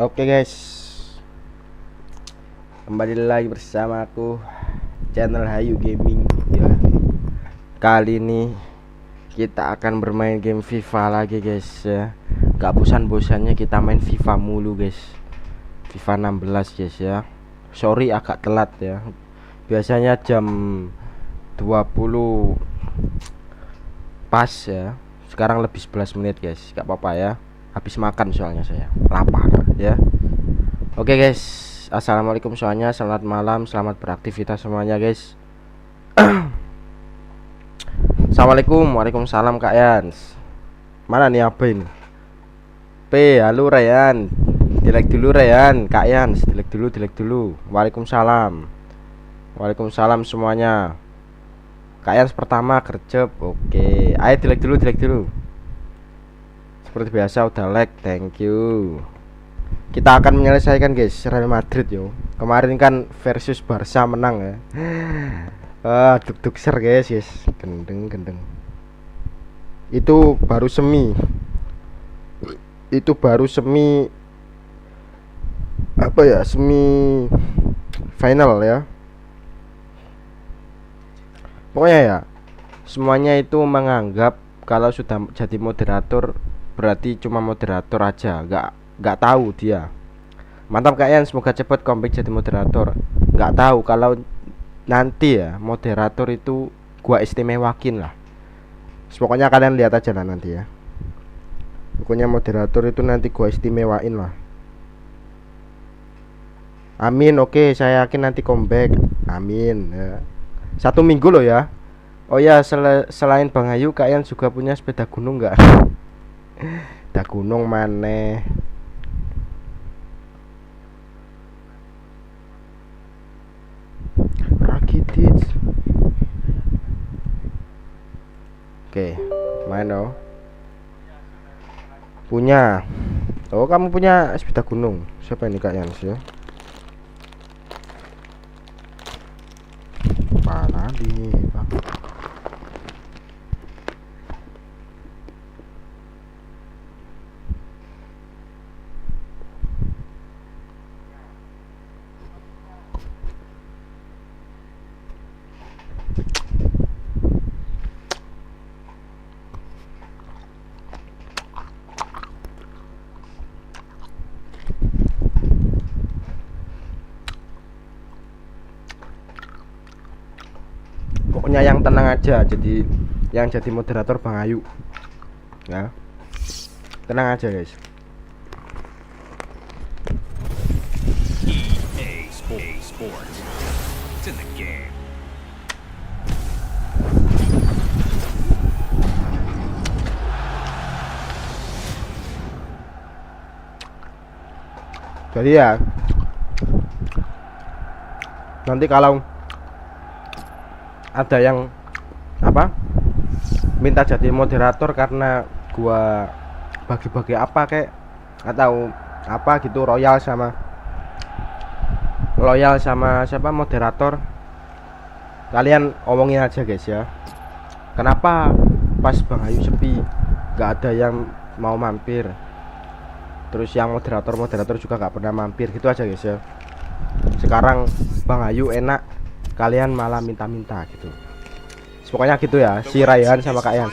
Oke guys, kembali lagi bersama aku channel HAYYUK Gaming ya. Kali ini kita akan bermain game FIFA lagi guys ya. Gak bosan-bosannya kita main FIFA mulu guys. FIFA 16 guys ya. Sorry agak telat ya. Biasanya jam 20 pas ya. Sekarang lebih 11 menit guys. Gak apa-apa ya. Habis makan soalnya saya lapar ya. Oke guys, assalamualaikum semuanya, selamat malam, selamat beraktivitas semuanya guys. Assalamualaikum, waalaikumsalam Kak Yans. Mana nih Abin? Halo Ryan. Dilek dulu Ryan, Kak Yans, dilek dulu. Waalaikumsalam. Waalaikumsalam semuanya. Kak Yans pertama gercep. Oke, ayo dilek dulu. Seperti biasa udah like, thank you. Kita akan menyelesaikan guys Real Madrid yo. Kemarin kan versus Barca menang ya. Duk ser guys, gendeng. Itu baru semi. Apa ya? Semi final ya. Pokoknya ya, semuanya itu menganggap kalau sudah jadi moderator berarti cuma moderator aja, nggak tahu dia. Mantap kalian, semoga cepat comeback jadi moderator. Nggak tahu kalau nanti ya moderator itu gua istimewakin lah. Pokoknya kalian lihat aja lah nanti ya. Pokoknya moderator itu nanti gua istimewain lah. Amin. Oke, saya yakin nanti comeback. Amin ya. 1 minggu loh ya. Oh ya, selain Bang Ayu, kalian juga punya sepeda gunung nggak? Sepeda gunung maneh. Rakitic. Oke, main dong. Punya. Oh, kamu punya sepeda gunung. Siapa ini Kak Yans ya? Mana di Bang? Pokoknya yang tenang aja, jadi yang jadi moderator Bang Ayu ya. Tenang aja guys. EA Sports. It's in the game. Jadi ya, nanti kalau ada yang minta jadi moderator karena gua bagi-bagi apa kayak atau apa gitu, loyal sama siapa moderator, kalian omongin aja guys ya. Kenapa pas Bang Ayu sepi gak ada yang mau mampir, terus yang moderator juga gak pernah mampir, gitu aja guys ya. Sekarang Bang Ayu enak, kalian malah minta-minta gitu. Pokoknya gitu ya, si Ryan sama Kak Yan.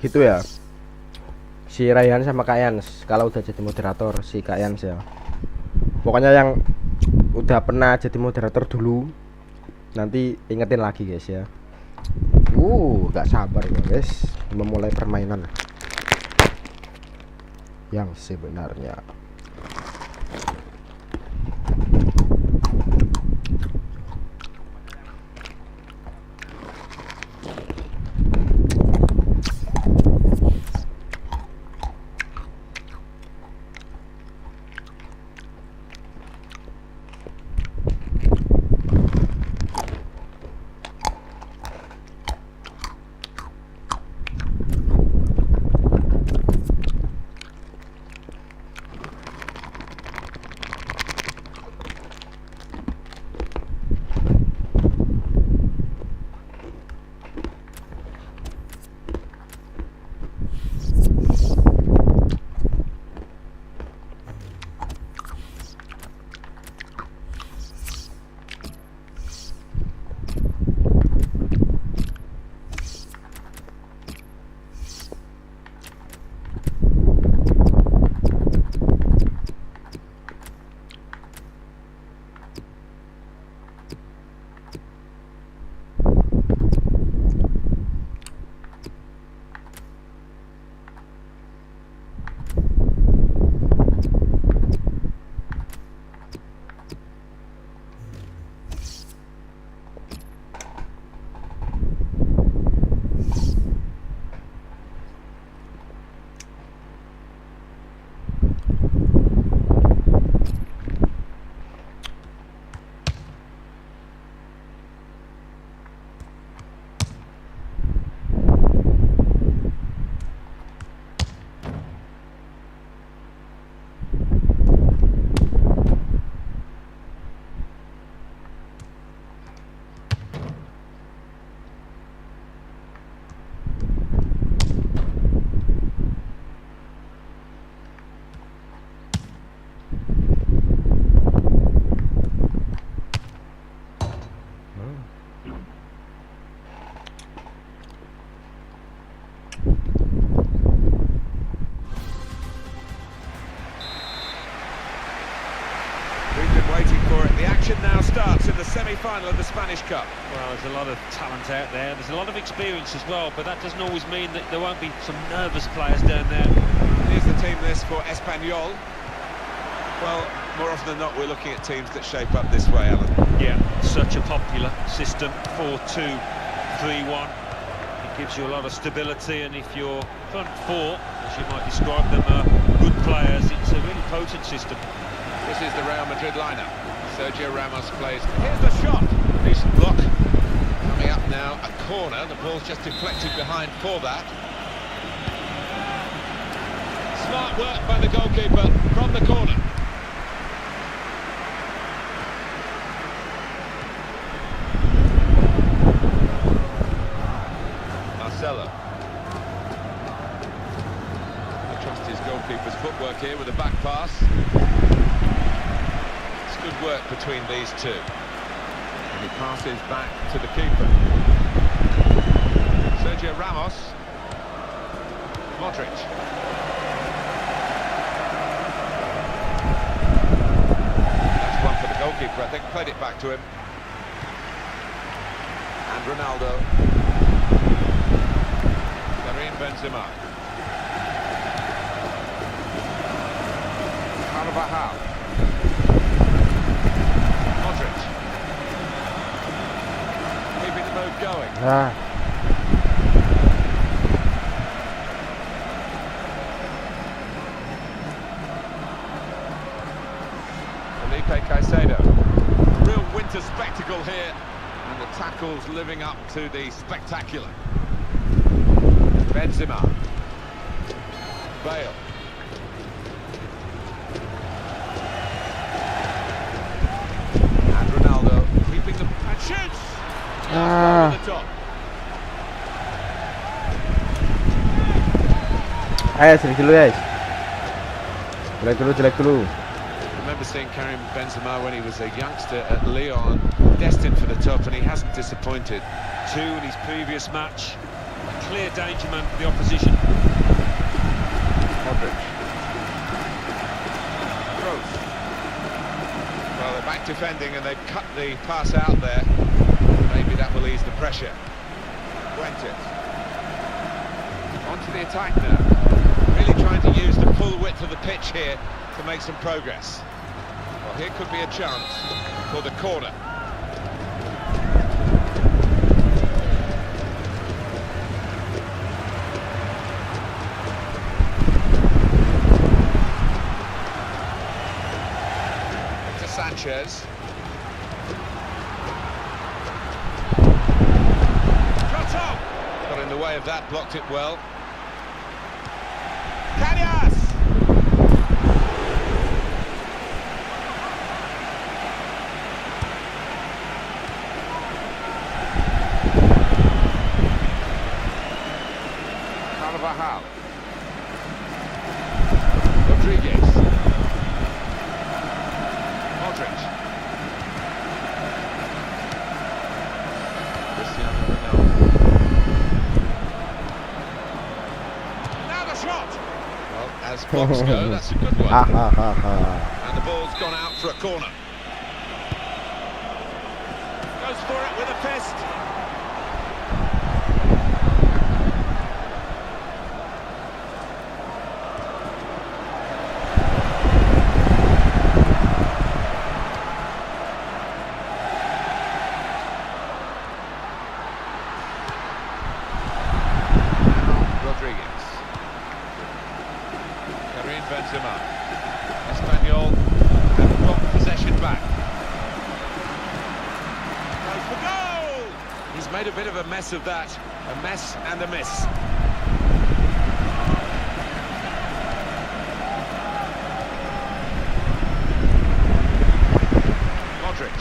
Gitu ya, si Ryan sama Kak Yan kalau udah jadi moderator, si Kak Yan ya. Pokoknya yang udah pernah jadi moderator dulu nanti ingetin lagi guys ya. Gak sabar ya guys memulai permainan yang sebenarnya. semi-final of the Spanish Cup. Well, there's a lot of talent out there. There's a lot of experience as well, but that doesn't always mean that there won't be some nervous players down there. Here's the team list for Espanyol. Well, more often than not, we're looking at teams that shape up this way, Alan. Yeah, such a popular system, 4-2-3-1. It gives you a lot of stability, and if your front four, as you might describe them, are good players, it's a really potent system. This is the Real Madrid lineup. Sergio Ramos plays. Here's the shot. Decent block. Coming up now, a corner. The ball's just deflected behind for that. Smart work by the goalkeeper from the corner. Marcelo. I trust his goalkeeper's footwork here with a back pass. Good work between these two. And he passes back to the keeper. Sergio Ramos. Modric. That's one for the goalkeeper, I think. Played it back to him. And Ronaldo. Karim Benzema. Carvajal. Keeping the move going. Felipe Caicedo. Real winter spectacle here, and the tackles living up to the spectacular. Benzema. Bale. And shoots! Over the top. Ayo, selek dulu guys. Jelek dulu. I remember seeing Karim Benzema when he was a youngster at Lyon, destined for the top, and he hasn't disappointed. 2 in his previous match. A clear danger man for the opposition. Modric. Kroos. Well, they're back defending and they've cut the pass out there. Maybe that will ease the pressure. Fuentes. On to the attack now. Really trying to use the full width of the pitch here to make some progress. Well, here could be a chance for the corner. To Sanchez. Got in the way of that, blocked it well. Karius! Carvajal. Rodriguez. Modric. As clocks go, that's a good one. And the ball's gone out for a corner. Goes for it with a fist. Now Rodriguez. Benzema. Espanyol have got possession back. Goes for goal! He's made a bit of a mess of that. A mess and a miss. Modric.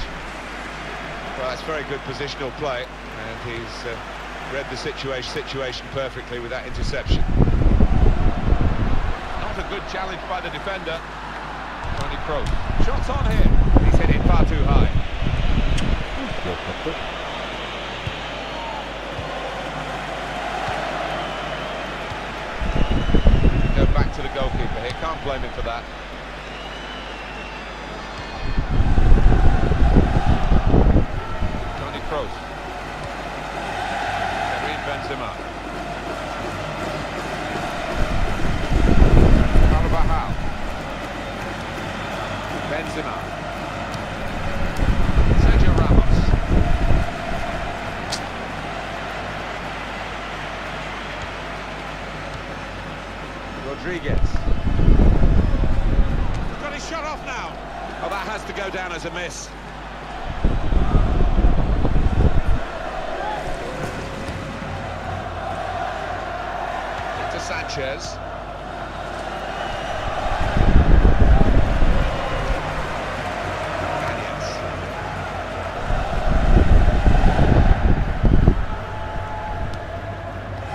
Well, that's very good positional play, and he's read the situation perfectly with that interception. A good challenge by the defender. Tony Kroos. Shots on here. He's hit it far too high. Go back to the goalkeeper here. Can't blame him for that. Kroos. Karim Benzema. Carvajal. Benzema. Sergio Ramos. Rodriguez. Got his shot off now. Oh, that has to go down as a miss. Into Sanchez.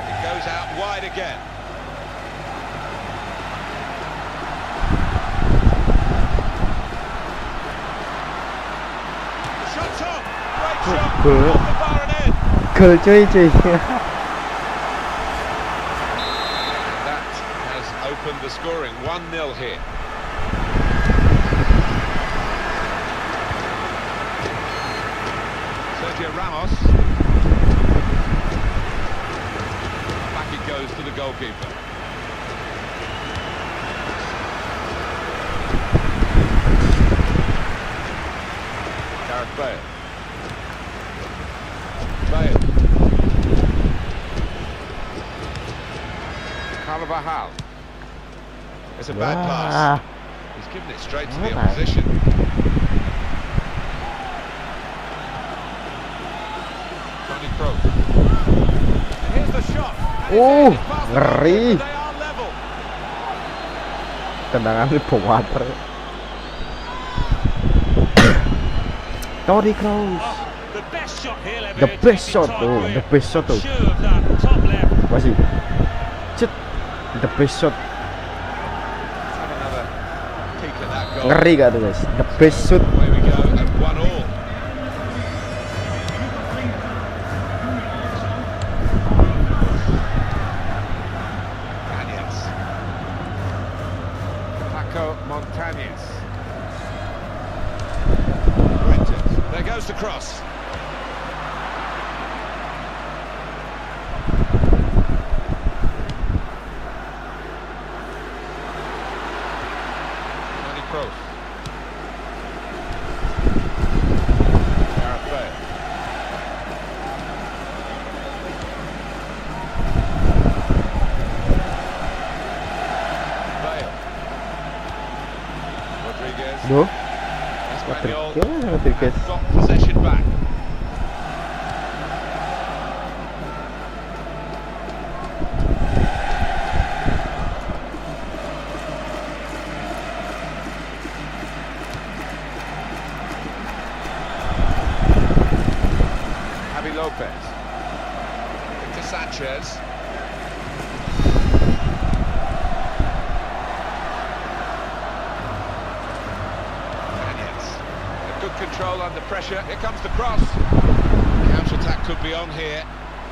It goes out wide again. Shots on. Great shot. Good. Off the bar and in. Gol cuy. That has opened the scoring. 1-0 here. Sergio Ramos. Back it goes to the goalkeeper. Gareth Bale. Bale. Carvajal. It's a bad pass. He's given it straight to the Wow. opposition. Toni Kroos. And here's the shot. And it's Oh, in, it's past the ngeri. goalkeeper, they are level. Tendangan di water. Toni Kroos. Oh, the best shot here, Levi. The best shot tuh, the best shot tuh. Sure of that, top left. Masih. Cet. The best shot. Let's have another peek at that goal. Ngeri gak tuh guys? The best shot. Away we go at 1-1. Montañez. Paco Montañez. There goes the cross. Toni Kroos. Gareth Bale. Bale. Rodriguez. Duh. Espanyol Rodriguez. have got possession back. Javi Lopez. Into Sanchez. Good control under pressure. Here comes the cross. Counter-attack could be on here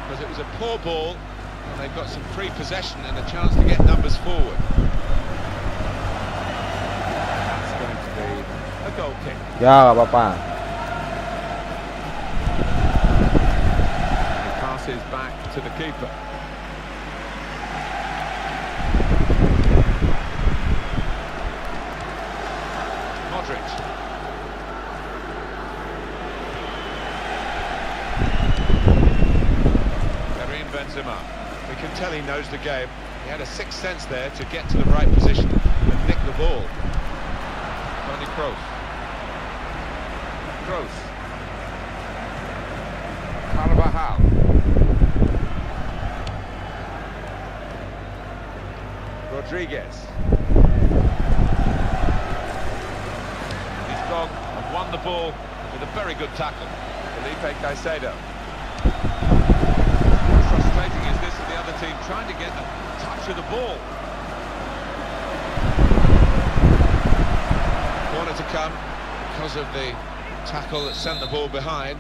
because it was a poor ball and they've got some free possession and a chance to get numbers forward. That's going to be a goal kick. Ya, gak apa-apa. He passes back to the keeper. Modric. Benzema. We can tell he knows the game. He had a sixth sense there to get to the right position and nick the ball. Toni Kroos. Kroos. Carvajal. Rodriguez. He's gone and won the ball with a very good tackle. Felipe Caicedo. Frustrating is this for the other team trying to get a touch of the ball. Corner to come because of the tackle that sent the ball behind.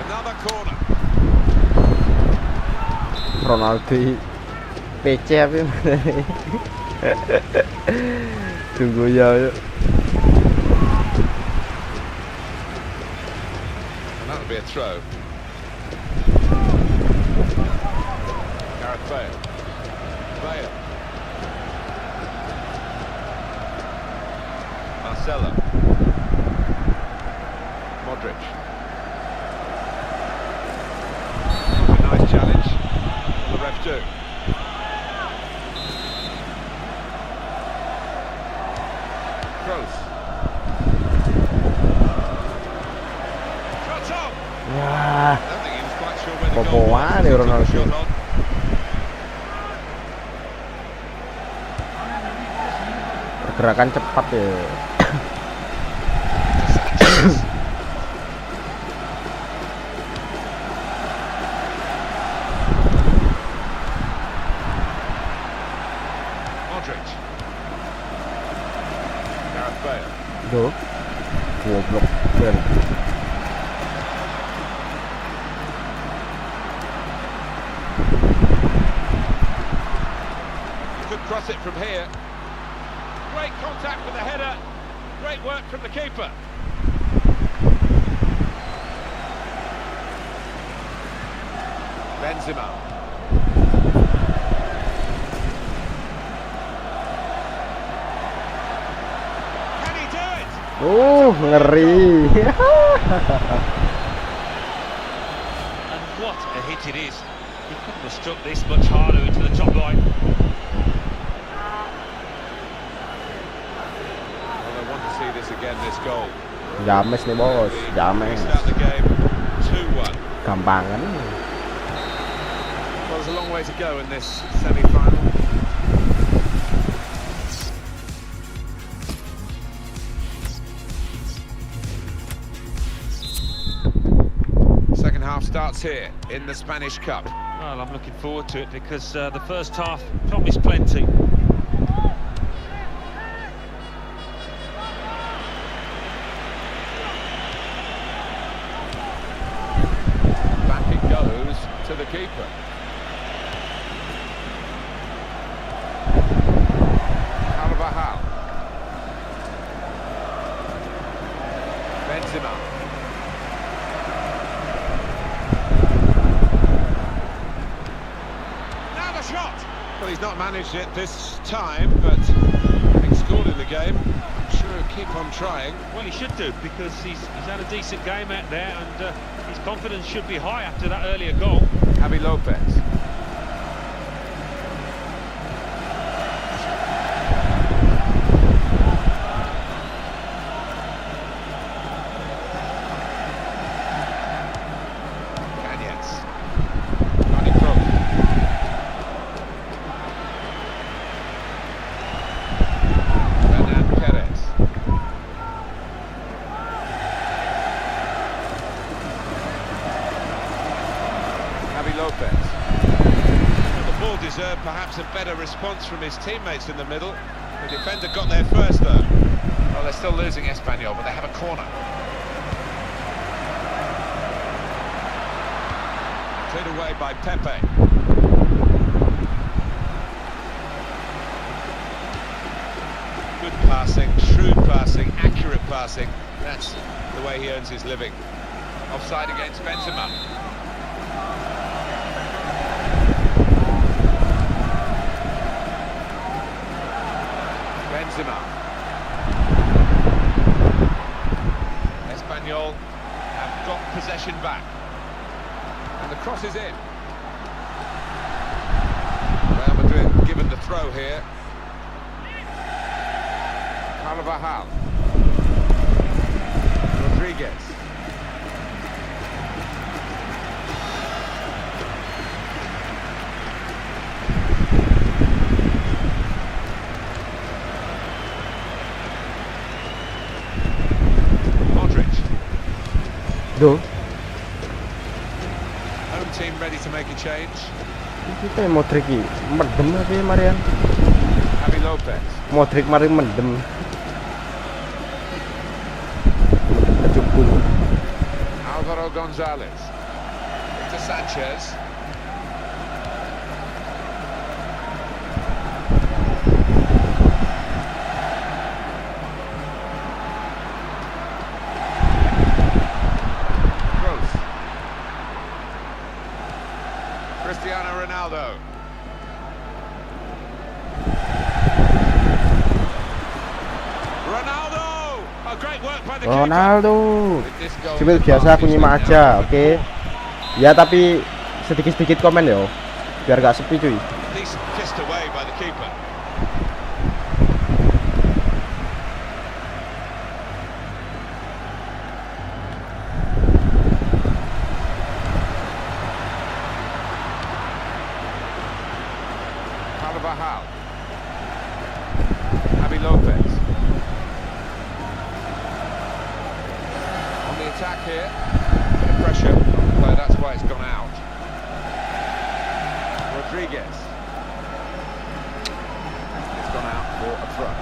Another corner. Ronaldo PC apa Tunggu ya. And that'll be a throw. Gareth Bale. Bale. Marcelo. Modric. A nice challenge. Will the ref do? Close. Shot on. Ya, I don't think he was quite sure where the Bobo goal was. wah, He nih took the Ronaldo. shot on. pergerakan cepat ya. Sanchez. Modric. Gareth Bale. Duh. Goblok. Ben. You could cross it from here. Great contact with the header. Great work from the keeper. Benzema. Can he do it? Ngeri. And what a hit it is. He couldn't have struck this much harder into the top line. Well, I want to see this again, this goal. James nih bos, We James. start the game 2-1. Gampangan. Well, there's a long way to go in this semi-final. Second half starts here in the Spanish Cup. Well, I'm looking forward to it because the first half promised plenty. Back it goes to the keeper. Carvajal. Benzema. Now the shot. Well, he's not managed it this time, but having scored in the game, I'm sure he'll keep on trying. Well, he should do because he's had a decent game out there and his confidence should be high after that earlier goal. Javi Lopez. Cañas. Running from. Hernan Perez. Javi Lopez. Well, the ball deserved perhaps a better response from his teammates in the middle. The defender got there first, though. Well, they're still losing Espanyol, but they have a corner. Cleared away by Pepe. Good passing, shrewd passing, accurate passing. That's the way he earns his living. Offside against Benzema. Benzema. Espanyol have got possession back. And the cross is in. Real Madrid given the throw here. Carvajal. Rodriguez. Modric. Duh. Home team ready to make a change. Kita yang Modric iki mendem apa ya Marian? Javi Lopez. Modric mari mendem. Kejubung. Alvaro Gonzalez. Victor Sanchez. Ronaldo. Ronaldo! Oh, great work by the keeper. Ronaldo. With this goal, Civil the biasa aku party's nyimak now aja, on oke. four. Ya tapi sedikit-sedikit komen yo, biar gak sepi cuy. Decent fist away by the keeper. Carvajal. Javi Lopez. On the attack here. Bit of pressure, but that's why it's gone out. Rodriguez. It's gone out for a throw.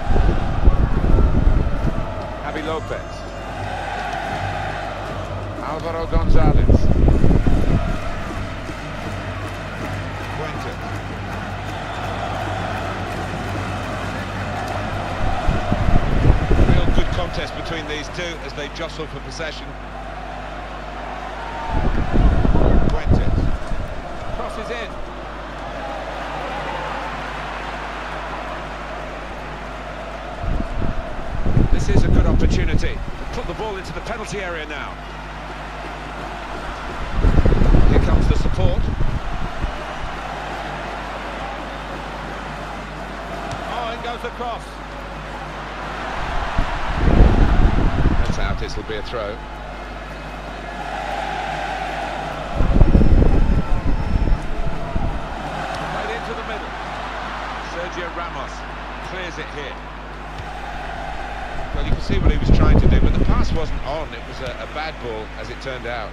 Javi Lopez. Alvaro Gonzalez. Quentin. Real good contest between these two as they jostle for possession. Quentin. Crosses in. This is a good opportunity to put the ball into the penalty area now. Here comes the support. Oh, in goes the cross. That's out, this will be a throw. Played into the middle. Sergio Ramos clears it here. Well, you can see what he was trying to do, but the pass wasn't on. It was a bad ball, as it turned out.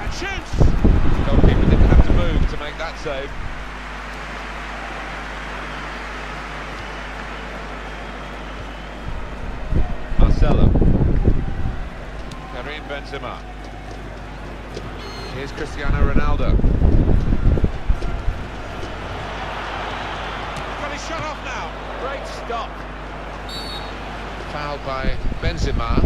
And shoots! The goalkeeper didn't have to move to make that save. Marcelo. Karim Benzema. Here's Cristiano Ronaldo. Got his shot off now. Great stop. Fouled by Benzema.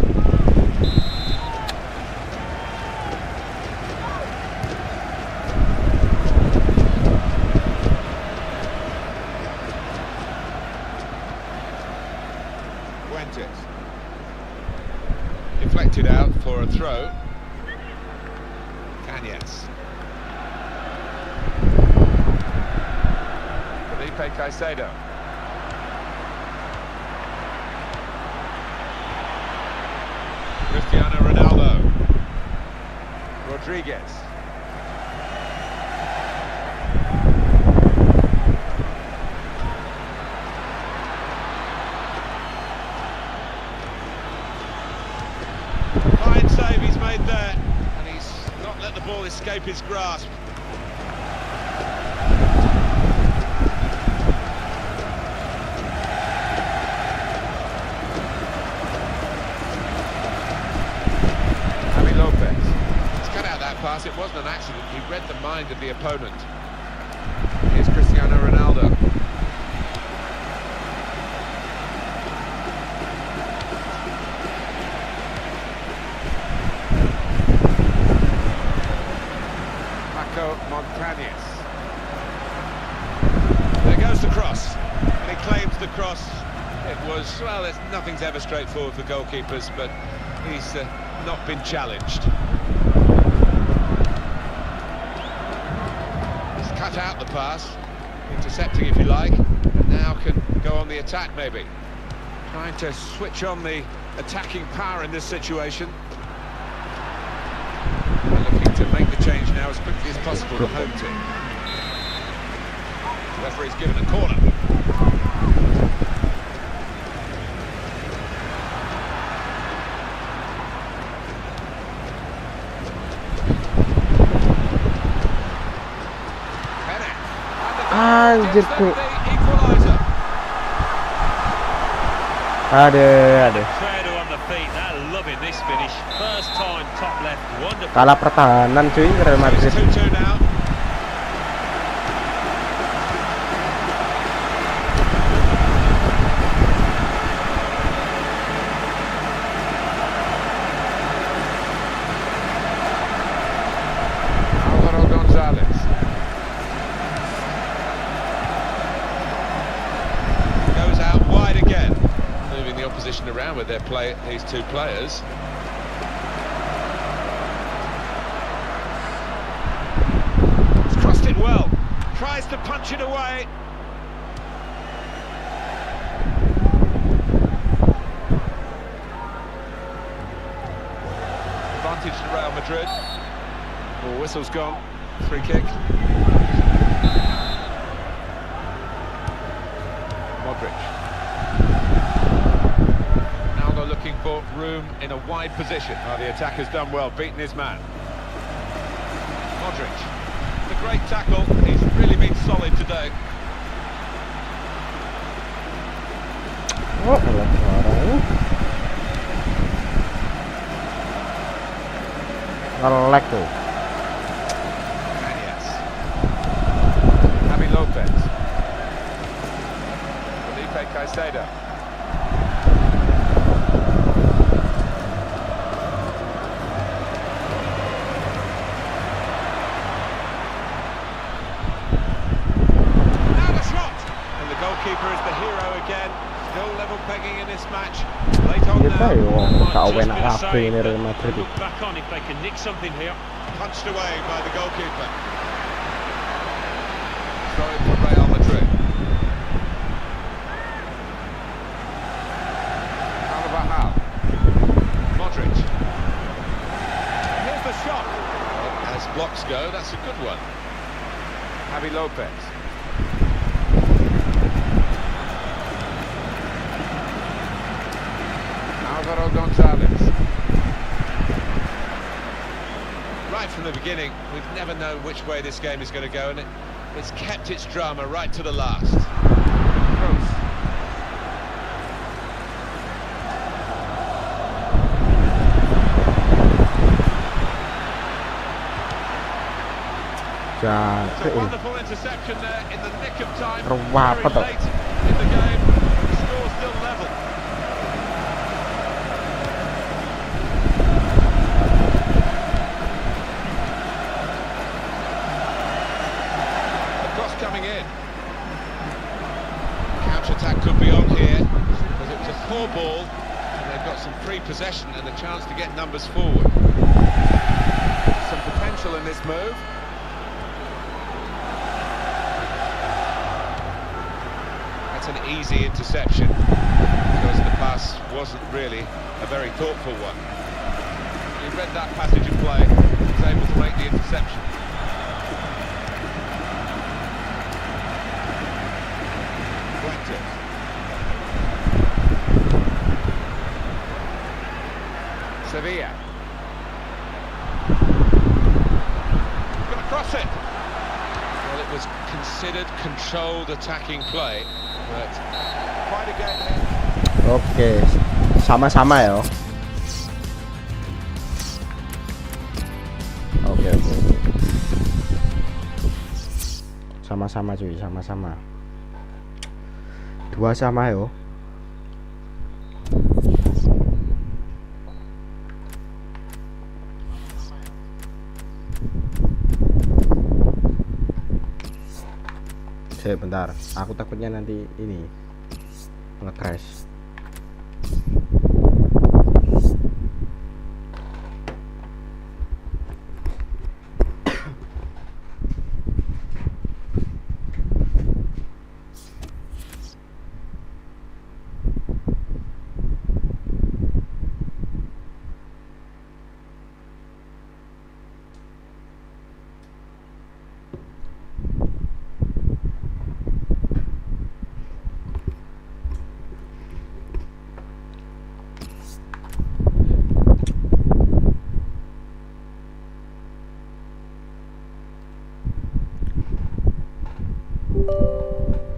Fuentes. Deflected out for a throw. Cañas. Felipe Caicedo. Cristiano Ronaldo. Rodriguez. Fine save he's made there, and he's not let the ball escape his grasp. Pass. It wasn't an accident, he read the mind of the opponent. Here's Cristiano Ronaldo. Paco Montañez. There goes the cross, and he claims the cross. It was, well, nothing's ever straightforward for goalkeepers, but he's not been challenged. Cut out the pass, intercepting if you like, and now can go on the attack maybe. Trying to switch on the attacking power in this situation. They're looking to make the change now as quickly as possible, the home team. The referee's given a corner. Anjir tuh. Aduh. Kalah pertahanan cuy Real Madrid. Alvaro Gonzalez. now with their play, these two players. He's crossed it well, tries to punch it away. Advantage to Real Madrid. Oh, whistle's gone. Free kick. Modric. Now they're looking for room in a wide position. Oh, the attacker's done well, beaten his man. Modric. The great tackle. He's really been solid today. Oh, ngelek tuh. Lopez. Felipe Caicedo. Now the shot! And the goalkeeper is the hero again. Still level pegging in this match. Late on Iya tahu, kau Just enak gonna apa say ini that Real Madrid. look back on if they can nick something here. Punched away by the goalkeeper. Throw it for Real Madrid. Modric. Here's the shot. Well, as blocks go, that's a good one. Javi Lopez. Alvaro Gonzalez. Right from the beginning, we've never known which way this game is going to go, and it's kept its drama right to the last. Kroos. It's a wonderful interception there in the nick of time. Very late in the game. The score's still level. The cross coming in. Counter-attack could be on here because it was a poor ball and they've got some free possession and a chance to get numbers forward. Some potential in this move. An easy interception because the pass wasn't really a very thoughtful one. He read that passage of play, was able to make the interception. Fuentes. Sevilla. Gonna cross it. Well, it was considered controlled attacking play. But quite a game here. Oke, sama-sama ya. Oke. Sama-sama cuy, sama-sama. Dua sama yo. Bentar, aku takutnya nanti ini nge-crash.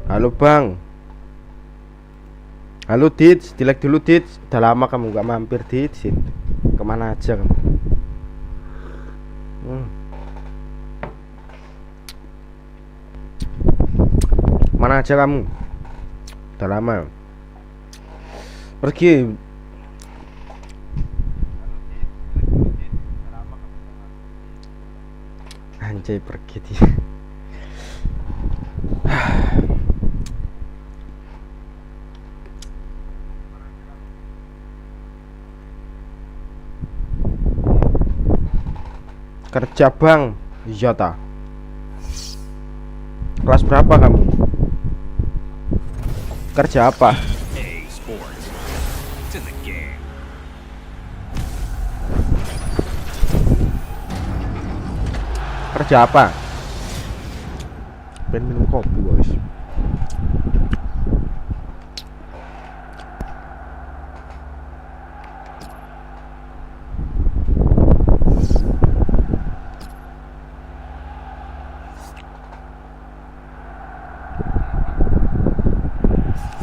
Halo Bang. Halo Dits, dilek dulu Dits. Udah lama kamu gak mampir Dits. Kemana aja kamu? Mana aja kamu? Udah lama pergi. Anjay, pergi dia. Kerja bang. Iya ta. Kelas berapa kamu? Kerja apa? EA Sports. It's in the game. Kerja apa? Ben minum kopi guys.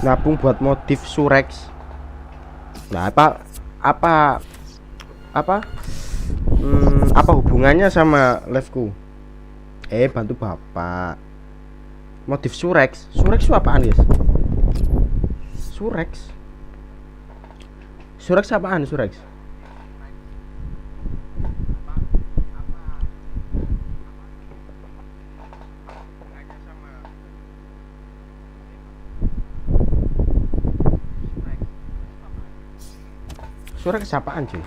Nabung buat motif Surex. Nah, apa hubungannya sama liveku? Bantu bapak. Motif Surex. Surex itu apaan, guys? Surex. Surex apaan, Surex? Surex apaan cuy?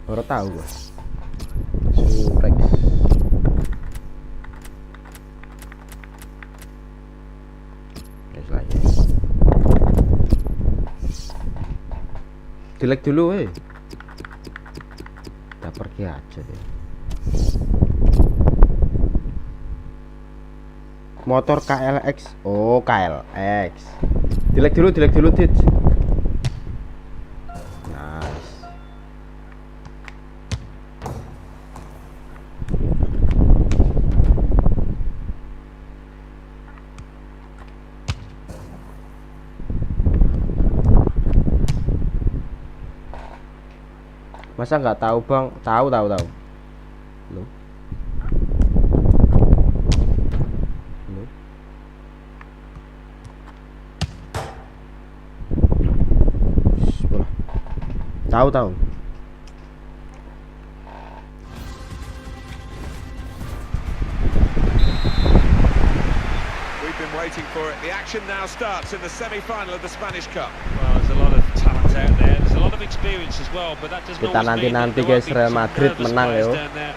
Baru tahu gua. Surex. Guys lagi. Delete dulu kita pergi aja deh. Motor KLX. Oh, KLX. Delete dulu, Dit. Masa nggak tahu bang? Tahu. Loh. Bola. Tahu. We've been waiting for it. The action now starts in the semi-final of the Spanish Cup. Well, there's a lot of talent out there. There's a lot of experience as well, but that doesn't Kita always mean that nanti there guys, won't be Real some Madrid nervous menang players yo. down there.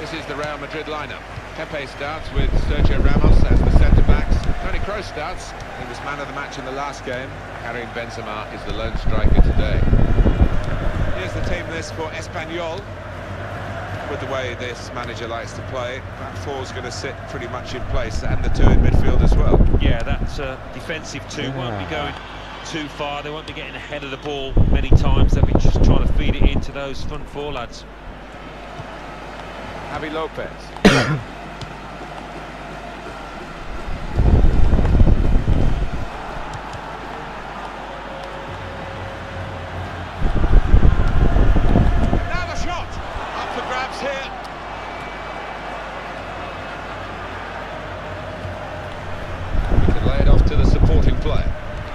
This is the Real Madrid lineup. Capek starts with Sergio Ramos as the centre-backs. Toni Kroos starts. He was man of the match in the last game. Karim Benzema is the lone striker today. Here's the team list for Espanyol. With the way this manager likes to play, that four's going to sit pretty much in place, and the two in midfield as well. Yeah, that defensive two won't be going too far. They won't be getting ahead of the ball many times. They'll be just trying to feed it into those front four lads. Javi Lopez. Now the shot! Up for grabs here. We can lay it off to the supporting player.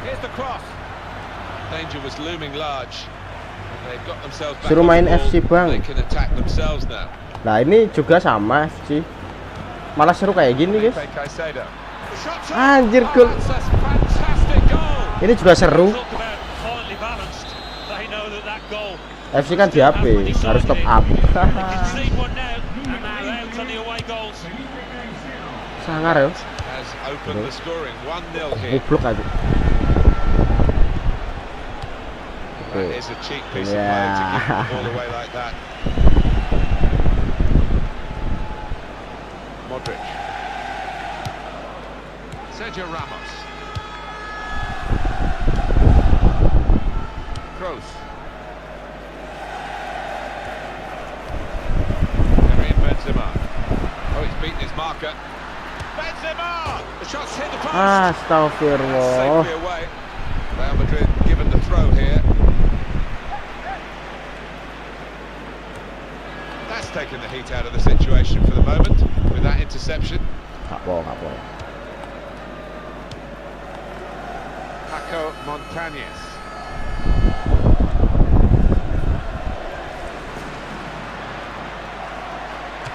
Here's the cross. Danger was looming large. They've got themselves back Suruh on main the ball. FC bang. They can attack themselves now. Nah ini juga sama FC. Malah seru kayak gini guys. Caicedo. The shot's Anjir, up. gol. Oh, that's a fantastic goal. Ini juga seru. Talk about finely balanced. They know that goal FC kan di HP, harus top up. they concede one now, and they're out on the away goals. Sangar ya. Has opened the scoring 1-0 here. Goblok aja. That is a cheap piece of play to give the ball away like that. Modric. Sergio Ramos. Kroos. Karim Benzema. Oh, he's beaten his marker. Benzema! The shot's hit the post. Astagfirullah. Safely away. Real Madrid given the throw here. That's taken the heat out of the situation for the moment with that interception. Kapol. Paco Montañez.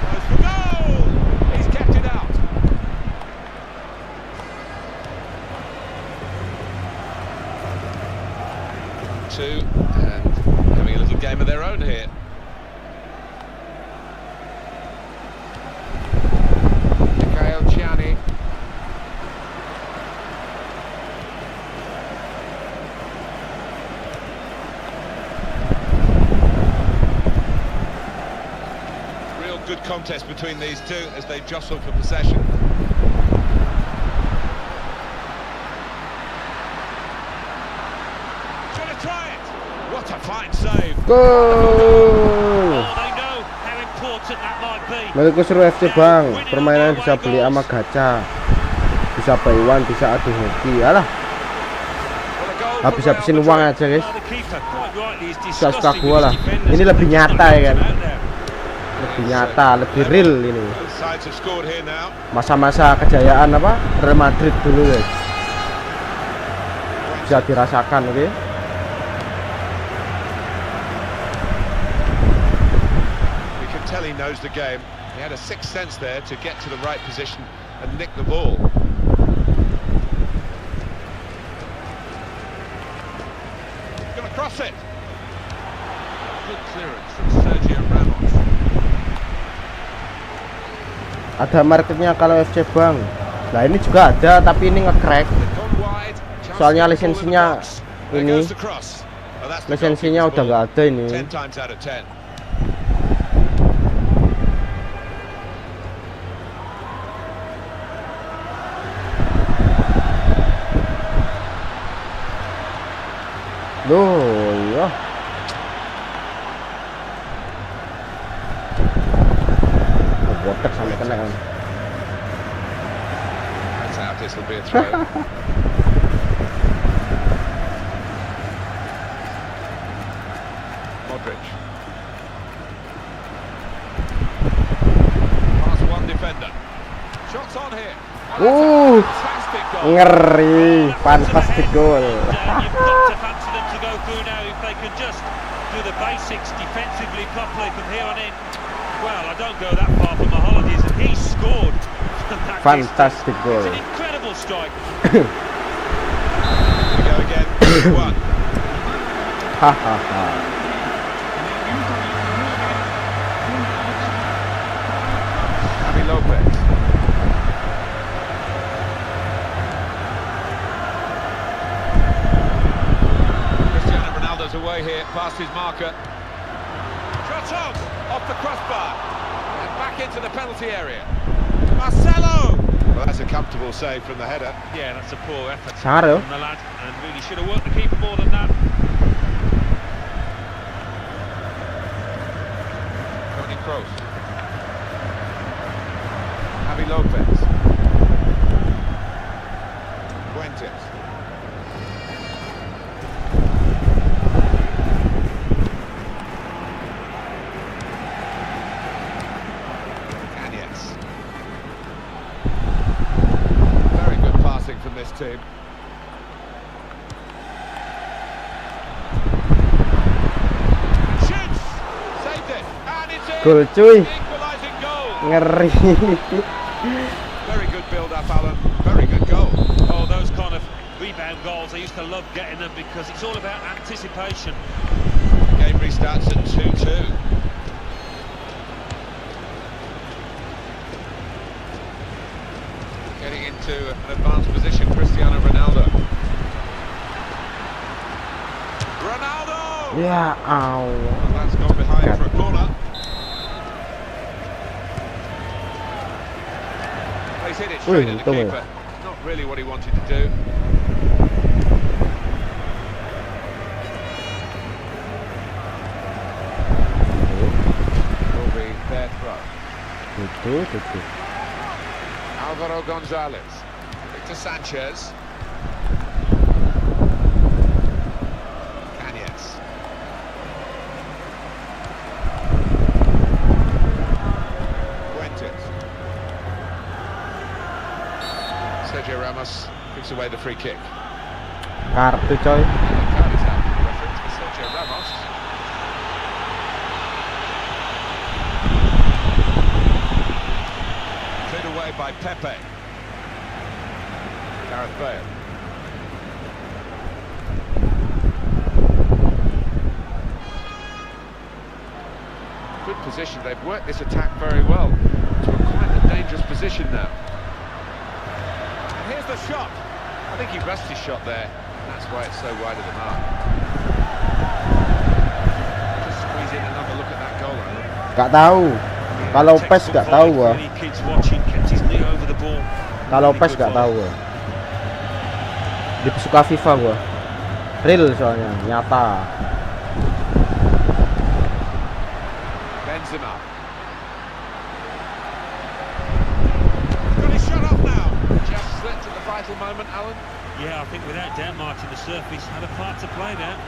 Goes for goal! He's kept it out. Two, and having a little game of their own here. good contest between these two as they jostle for possession. Gonna try it. What a fine save. Gol. They know how important that might be. Menurutku seru FC Bang. Permainan bisa beli sama gacha. Bisa buy one, bisa adu hoki. Alah. Habis-habisin uang aja guys. Suka-suka gua lah. Ini lebih nyata ya kan. Lebih nyata, lebih real ini. Masa-masa kejayaan apa? Real Madrid dulu guys. Bisa dirasakan, oke? You can tell he knows the game. He had a sixth sense there to get to the right position and nick the ball. Gonna cross it. Good clearance from Sergio Ramos. Ada marketnya kalau FC Bang. Nah ini juga ada, tapi ini nge-crack. Soalnya lisensinya ini, lisensinya udah nggak ada ini. Loh, ya. Botak sampai kena kan. That's out, this will be a throw. Modric. Past one defender. Shots on here. Fantastic goal. Ngeri, fantastic goal. You've got to fancy them to go through now if they can just do the basics defensively properly from here on in. Well, I don't go that far from my holidays, and he scored. Fantastic goal. It's an incredible strike. Here we go again. One. Ha ha ha. Javi Lopez. Cristiano Ronaldo's away here, past his marker. Shot on, off the crossbar, and back into the penalty area. Marcelo! Well, that's a comfortable save from the header. Yeah, that's a poor effort Sangar from the lad, and really should have worked the keeper more than that. Toni Kroos. Javi Lopez. Fuentes. Very good passing from this team. And shoots! Saved it! And it's in! Gol cuy. Equalising goal! Ngeri. Very good build-up, Alan. Very good goal. Oh, those kind of rebound goals, I used to love getting them because it's all about anticipation. Game restarts at 2-2. Getting into an advanced position, Cristiano Ronaldo. Ronaldo! Ya Allah. And that's gone behind for a corner. He's hit it straight at the keeper. Not really what he wanted to do. Will be their throw. Itu. Alvaro Gonzalez. Victor Sanchez. Cañas. Fuentes. Sergio Ramos gives away the free kick. Kartu coy. Card is out for reference for Sergio Ramos. Cleared away by Pepe. Gareth Bale. Good position. They've worked this attack very well to a quite a dangerous position now. And here's the shot. I think he rushed his shot there. That's why it's so wide of the mark. Just squeeze in another look at that goal, Alan. Gak tahu. Kalau PES nggak tahu gua. Any kids watching, kept his knee over the ball. Kalau Really PES good nggak volley. tahu gua. Lebih suka FIFA gua. Real soalnya, nyata. Benzema. Got his shot off now. Just slipped at the vital moment, Alan. Yeah, I think without doubt, Martin, the surface had a part to play there.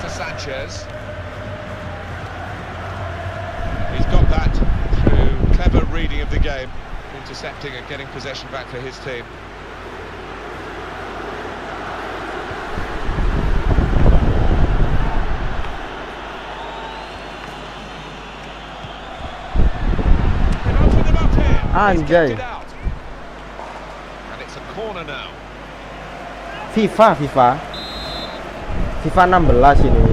To Sanchez. He's got that through clever reading of the game, intercepting and getting possession back for his team. Can open them up here. He's Anjay. kept it out. And it's a corner now. FIFA 16 ini.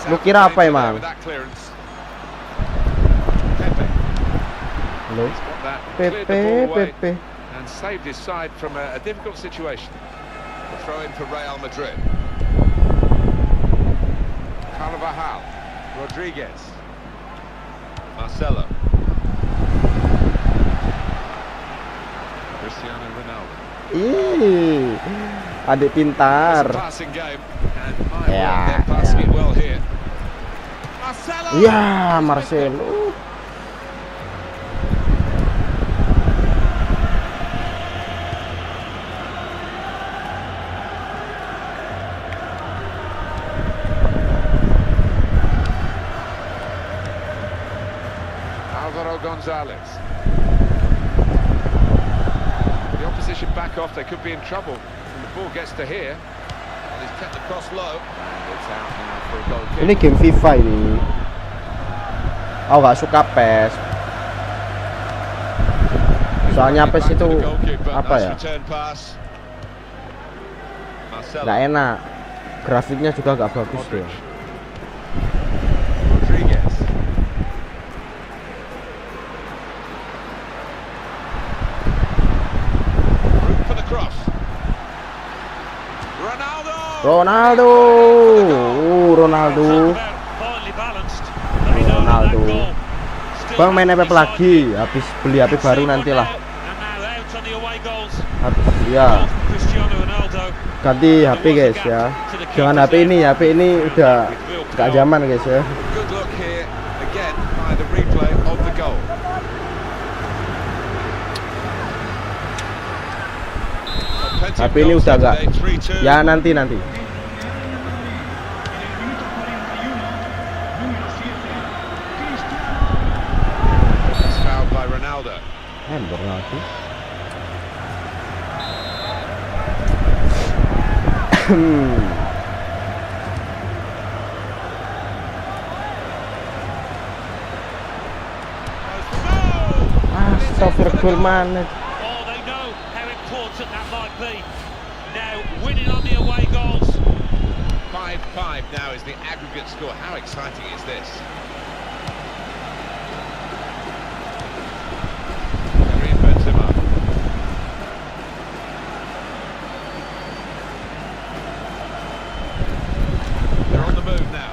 Lu kira apa emang? With that clearance. Capek. Halo. He's got that, PP cleared the ball away PP. and saved his side from a difficult situation. The throw in for Real Madrid. Carvajal, Rodriguez, Marcelo, Cristiano Ronaldo. Ih, adik It's a pintar. passing game, and my Yeah, word, they're passing it well here. Marcelo. Ya, Marcelo. Alvaro Gonzalez. The opposition back off, they could be in trouble. And the ball gets to here. And he's kept the cross low. And it's out now for a goal kick. Ini game FIFA ini. Aku nggak suka PES. Soalnya PES itu apa ya? Nggak enak. Grafiknya juga nggak bagus deh. Rodriguez. Room for the cross. Ronaldo. Ronaldo. Ronaldo. Talk about finely balanced. They know that Ronaldo. goal still Bang main has apa to be lagi? Habis beli HP baru nantilah. And now out on the away goals. Ya, Cristiano Ronaldo. ganti HP guys ya. Jangan HP ini udah nggak zaman guys ya. Good look here again by the replay of the goal. HP ini udah nggak. Ya nanti. Fouled by Ronaldo. Handball lagi. Astagfirullahaladzim. Oh, they know how important that might be. Now winning on the away goals. 5-5 now is the aggregate score. How exciting is this? Karim Benzema. They're on the move now.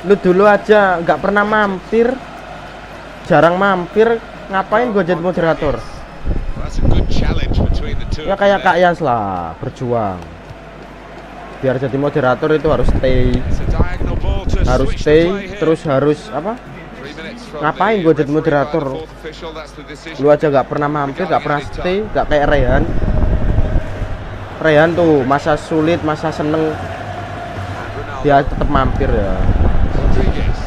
Lu dulu aja nggak pernah mampir, jarang mampir, ngapain gue jadi moderator? Well, that's a good challenge between the two. Ya kayak Kak Yans lah, berjuang. Biar jadi moderator itu harus stay, It's a diagonal ball to harus switch the stay, play here. terus harus apa? 3 minutes from Ngapain the gue jadi referee by the moderator? fourth official, that's the decision. Lu aja nggak pernah mampir, nggak pernah stay, nggak kayak Rehan. Rehan tuh masa sulit, masa seneng, Ronaldo. dia tetap mampir ya. Rodriguez.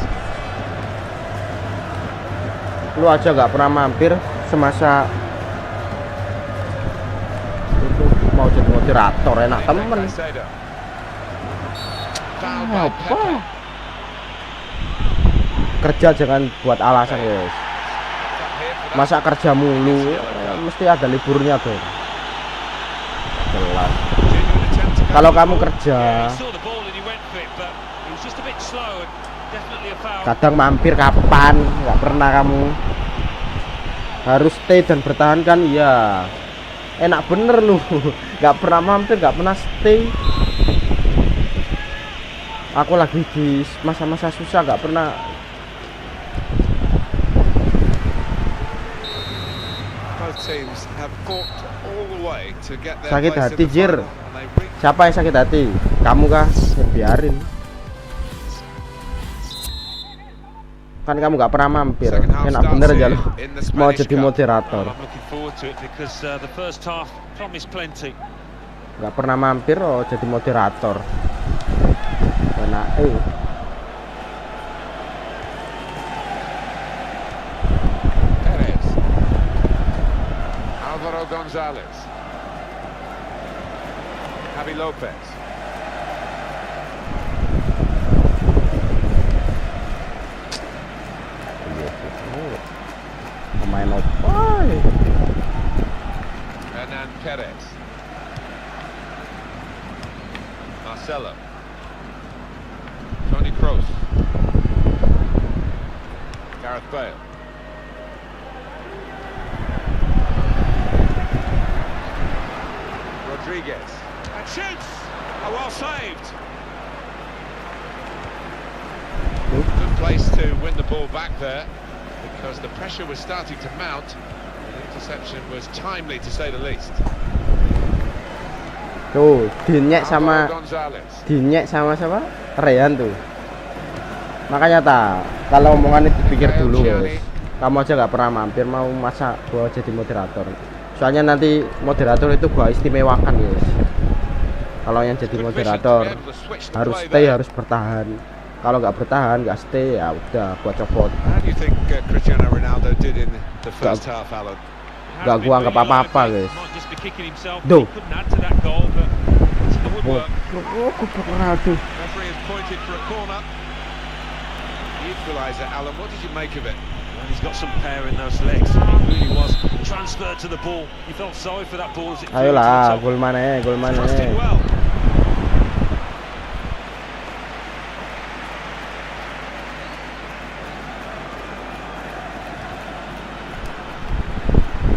Lu aja nggak pernah mampir semasa itu mau jadi moderator, enak temen. Caicedo. Fouled by Apa? Capek. Kerja jangan buat alasan guys. Up here for that. Masa kerja mulu, mesti ada liburnya dong. Jelas. Genuine attempt to go Kalau for the kamu ball. kerja, He saw the ball and he went for it, but he was just a bit slow and definitely a foul. kadang mampir kapan? Nggak pernah kamu. Harus stay dan bertahan kan? Iya. Enak bener lu. Nggak pernah mampir, nggak pernah stay. Aku lagi di masa-masa susah, nggak pernah. Both teams have fought all the way to get their Sakit place hati, in the Jir. final, and they reached. Siapa yang sakit hati? Kamu kah? Ya, biarin. Kan kamu nggak pernah mampir. Enak bener aja lo. Mau jadi moderator. I'm looking forward to it because the first half promised plenty. Nggak pernah mampir, oh jadi moderator. Enak. Perez. Alvaro Gonzalez. Javi Lopez. Pemain apa? Hernan Perez. Marcelo. Toni Kroos. Gareth Bale. Rodriguez. And shoots! Oh, well saved. Good place to win the ball back there because the pressure was starting to mount. The interception was timely to say the least. Tuh, dinyek sama Alvaro Gonzalez. siapa? Rehan tuh. Makanya kalau omongan itu dipikir dulu, guys. Kamu aja nggak pernah mampir, mau masa gua jadi moderator. Soalnya nanti moderator itu gua istimewakan, guys. Kalau yang jadi moderator harus stay, harus bertahan. Kalau nggak bertahan, nggak stay, ya udah gua copot. How do you think Cristiano Ronaldo did in the first half, Alan? Nggak gua anggap apa-apa, guys. Duh. Ronaldo. Referee has pointed for a corner. The equaliser, Alan, what did you make of it? Well, he's got some power in those legs. It really was transferred to the ball. You felt sorry for that ball as it flew to the Ayolah, top. gol mana? Trusted well.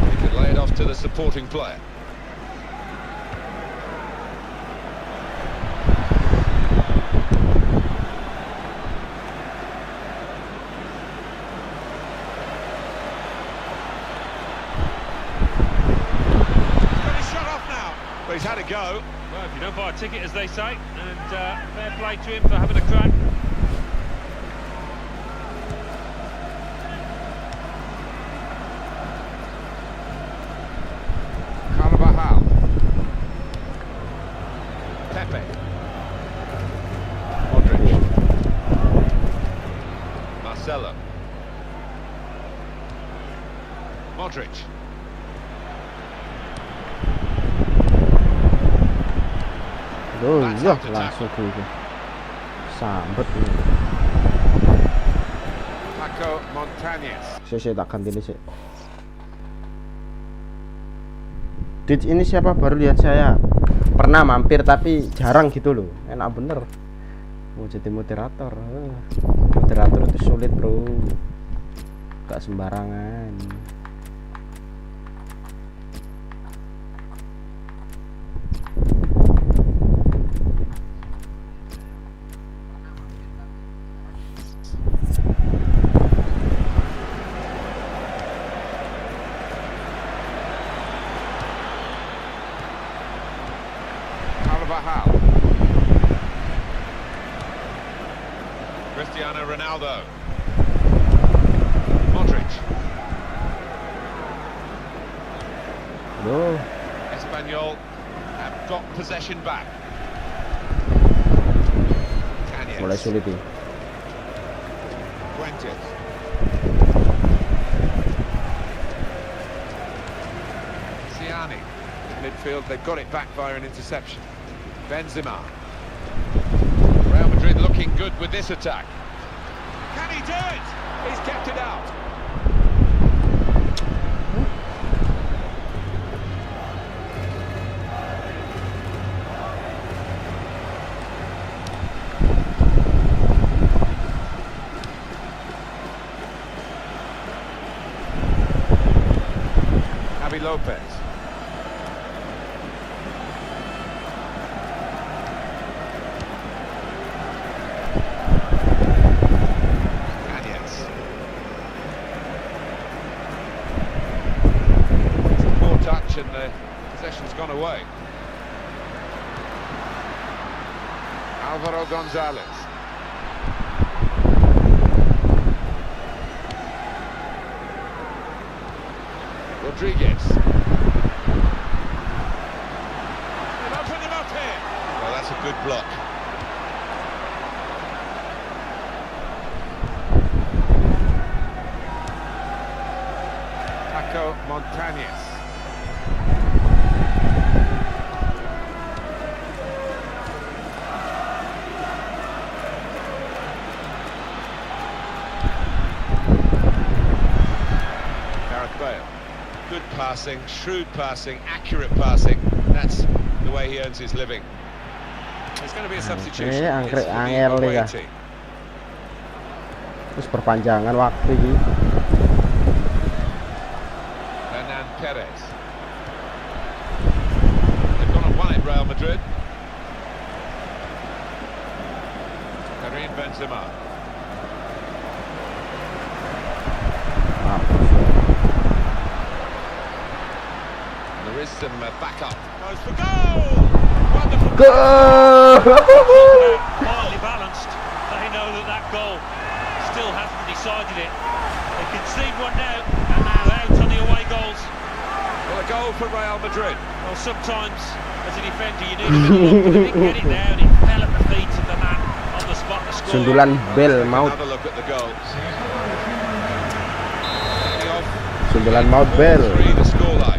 He could lay it off to the supporting player. He's had a go. Well, if you don't buy a ticket, as they say, and fair play to him for having a crack. Carvajal. Pepe. Modric. Marcelo. Modric. Loh, iya langsung ke sambet ini. Paco Montañez. Saya tak ganti ini sih. Dit, ini siapa baru lihat saya? Pernah mampir tapi jarang gitu loh. Enak bener. Mau jadi moderator. Moderator itu sulit, bro. Gak sembarangan. Carvajal. Cristiano Ronaldo. Modric. Loh, Espanyol have got possession back. mulai Cañas. sulit nih. Fuentes. Siani. Midfield, they've got it back via an interception. Benzema. Real Madrid looking good with this attack. Can he do it? He's kept it out. Javi Lopez. Gonzalez. Rodriguez. They've opened him up here. Well, that's a good block. Montañez. Good passing, shrewd passing, accurate passing. That's the way he earns his living. There's going to be a substitution. It's for the away team. Terus perpanjangan waktu ini. Perez. They've gone and won it, Real Madrid. Karim Benzema. There is some backup. Goes for goal! Wonderful goal! Partly balanced. They know that goal still hasn't decided it. They concede one now, and now out on the away goals. Well, a goal for Real Madrid. Well, sometimes as a defender you need a bit of luck, but he didn't get it down. It fell at the feet of the man on the spot to score. Sundulan bel maut. Another look at the goal. Sundulan maut bel. 3 the scoreline.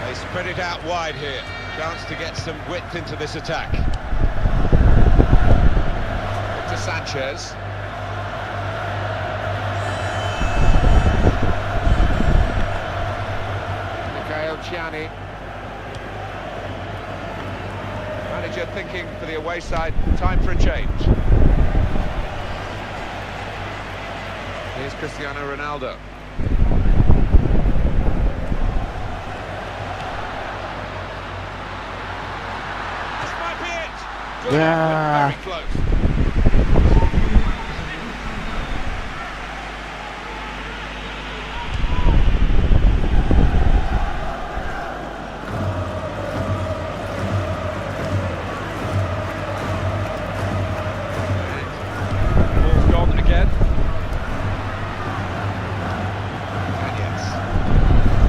They spread it out wide here. Chance to get some width into this attack. To Sanchez. Ciani. Manager thinking for the away side, time for a change. Here's Cristiano Ronaldo. This might be it. Good Yeah. effort, very close.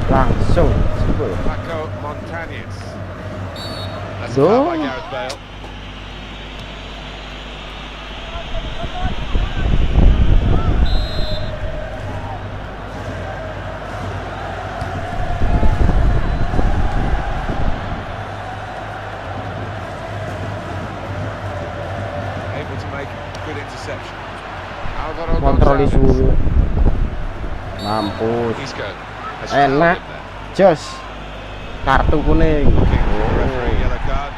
Langsung Montañez. That's Duh. a foul by Gareth Bale. Able to make good interception. Alvaro kontrol Gonzalez. disuruh. Mampus. Isco. has Enak. fouled him there. Jos. Kartu kuning. Referee yellow card.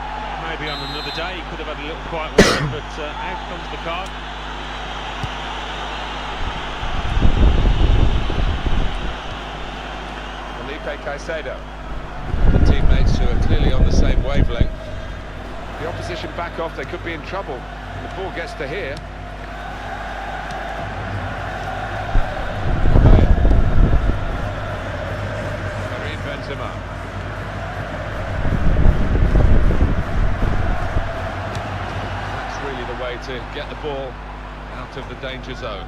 Maybe on another day he could have had a little quiet word, but out comes the card. Felipe Caicedo. The teammates who are clearly on the same wavelength. The opposition back off, they could be in trouble. The ball gets to here. Karim Benzema. That's really the way to get the ball out of the danger zone.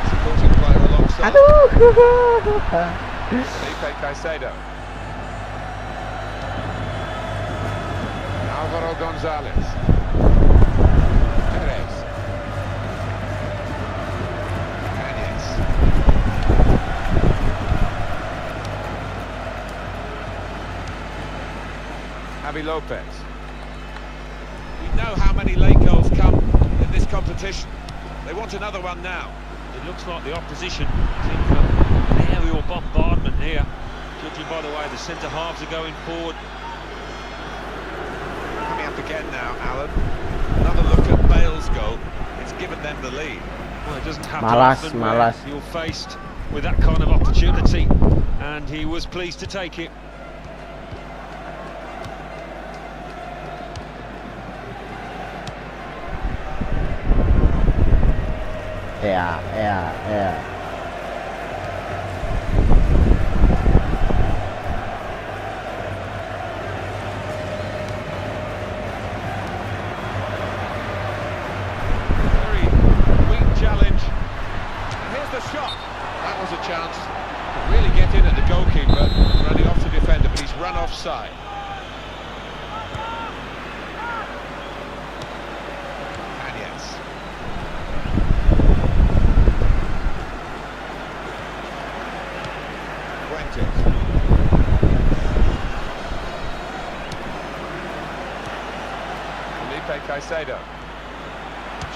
Supporting player alongside. Felipe Caicedo. Alvaro Gonzalez. Perez. Cañas. Javi Lopez. We know how many late goals come in this competition. They want another one now. It looks like the opposition is in for an aerial bombardment here, judging by the way the centre halves are going forward. Coming up again now, Alan. Another look at Bale's goal. It's given them the lead. Well, it doesn't happen Malas, often malas. where you're faced with that kind of opportunity, and he was pleased to take it. ya. Very weak challenge. And here's the shot. That was a chance to really get in at the goalkeeper, running off the defender, but he's run offside. Caicedo.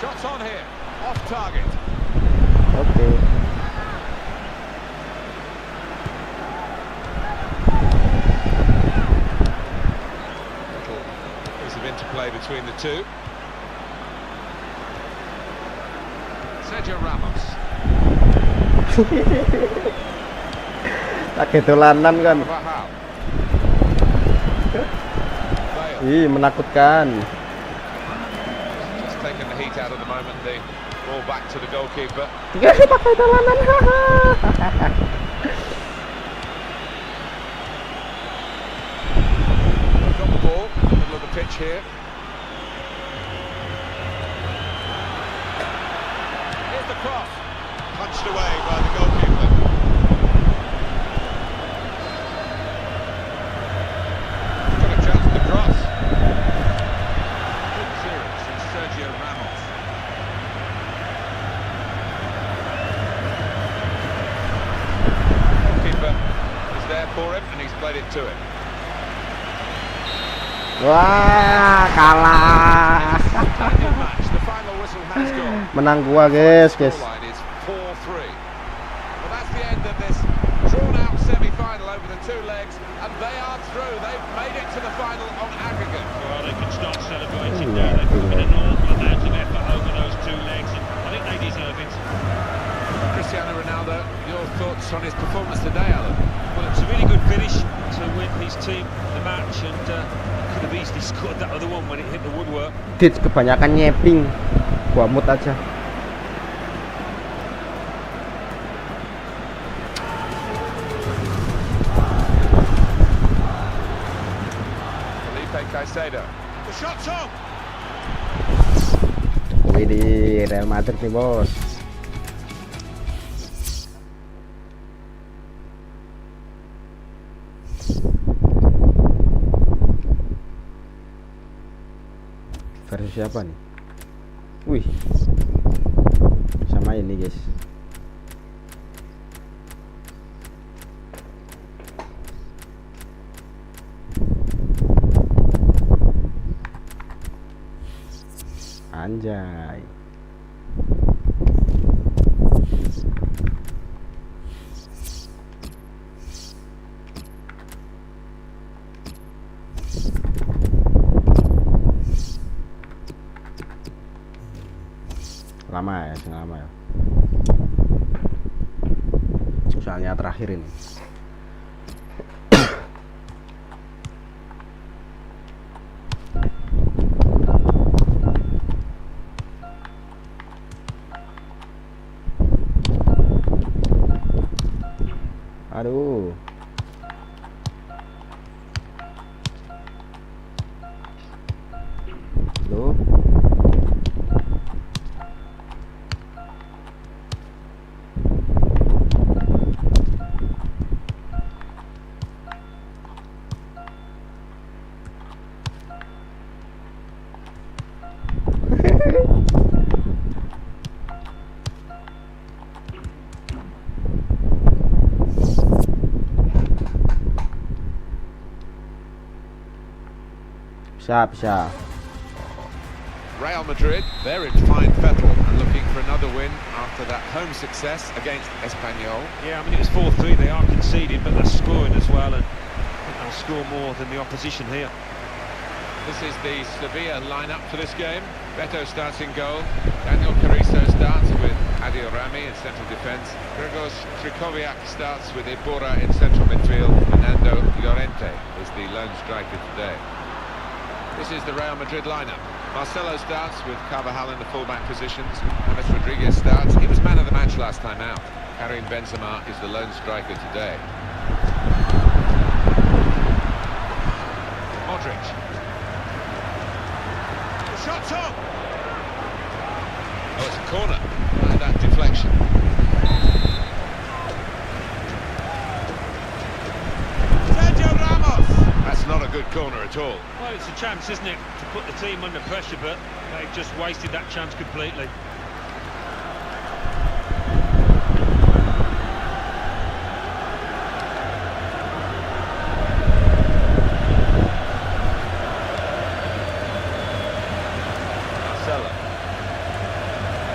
Shots on here, off target. Oke. Little piece of interplay between the two. Sergio Ramos. Tak ketulanan kan. Carvajal. Bale. Ih, menakutkan. Taking the heat out of the moment, the ball back to the goalkeeper. Guys, pakai dolanan. Got the ball, middle of the pitch here. Here's the cross, punched away by the goalkeeper. Got a chance to cross. Sergio Ramos. Goalkeeper is there for him and he's played it to him. Wah, kalah. Match. The final whistle has gone. Menang gua, guys. Scoreline is 4-3. Well, that's the end of this drawn-out semi-final over the two legs, and they are through. They've made it to the final on aggregate. Well, they can start celebrating now. They've put in an awful amount of effort over those two legs, and I think they deserve it. Cristiano Ronaldo, your thoughts on his performance today, Alan? Well, it's a really good finish to win his team the match, and could have easily scored that other one when it hit the woodwork. Dit kebanyakan nyeping. Gua mut aja. Caicedo. The shot's on. Wih, di Real Madrid nih, bos. Versi siapa nih? Wih, sama ini, guys. Anjay. Lama ya, lama ya. Soalnya terakhir ini. Aduh. Loh. Bisa. Real Madrid, they're in fine fettle and looking for another win after that home success against Espanyol. Yeah, I mean, it was 4-3, they are conceding, but they're scoring as well, and I think they'll score more than the opposition here. This is the Sevilla lineup for this game. Beto starts in goal. Daniel Carrizo starts with Adil Rami in central defence. Gregos Trikoviak starts with Ibora in central midfield. Fernando Llorente is the lone striker today. This is the Real Madrid lineup. Marcelo starts with Carvajal in the fullback positions. James Rodriguez starts. He was man of the match last time out. Karim Benzema is the lone striker today. Modric. The shot's on! Oh, it's a corner. And that deflection. Sergio Ramos! That's not a good corner at all. Well, it's a chance, isn't it, to put the team under pressure, but they've just wasted that chance completely. Marcelo.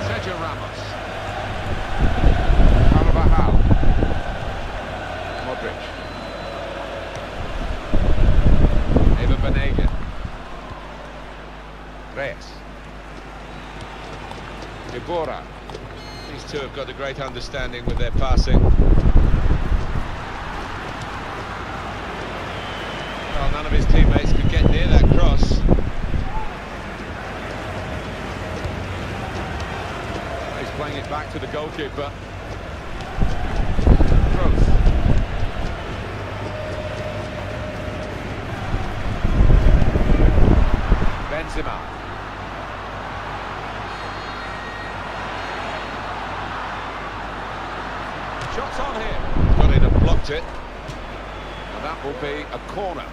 Sergio Ramos. Carvajal. Modric. Banega. Reyes. Ibora. These two have got a great understanding with their passing. Well, none of his teammates could get near that cross. He's playing it back to the goalkeeper. Kroos. Benzema. Shots on here. Got in and blocked it. And that will be a corner.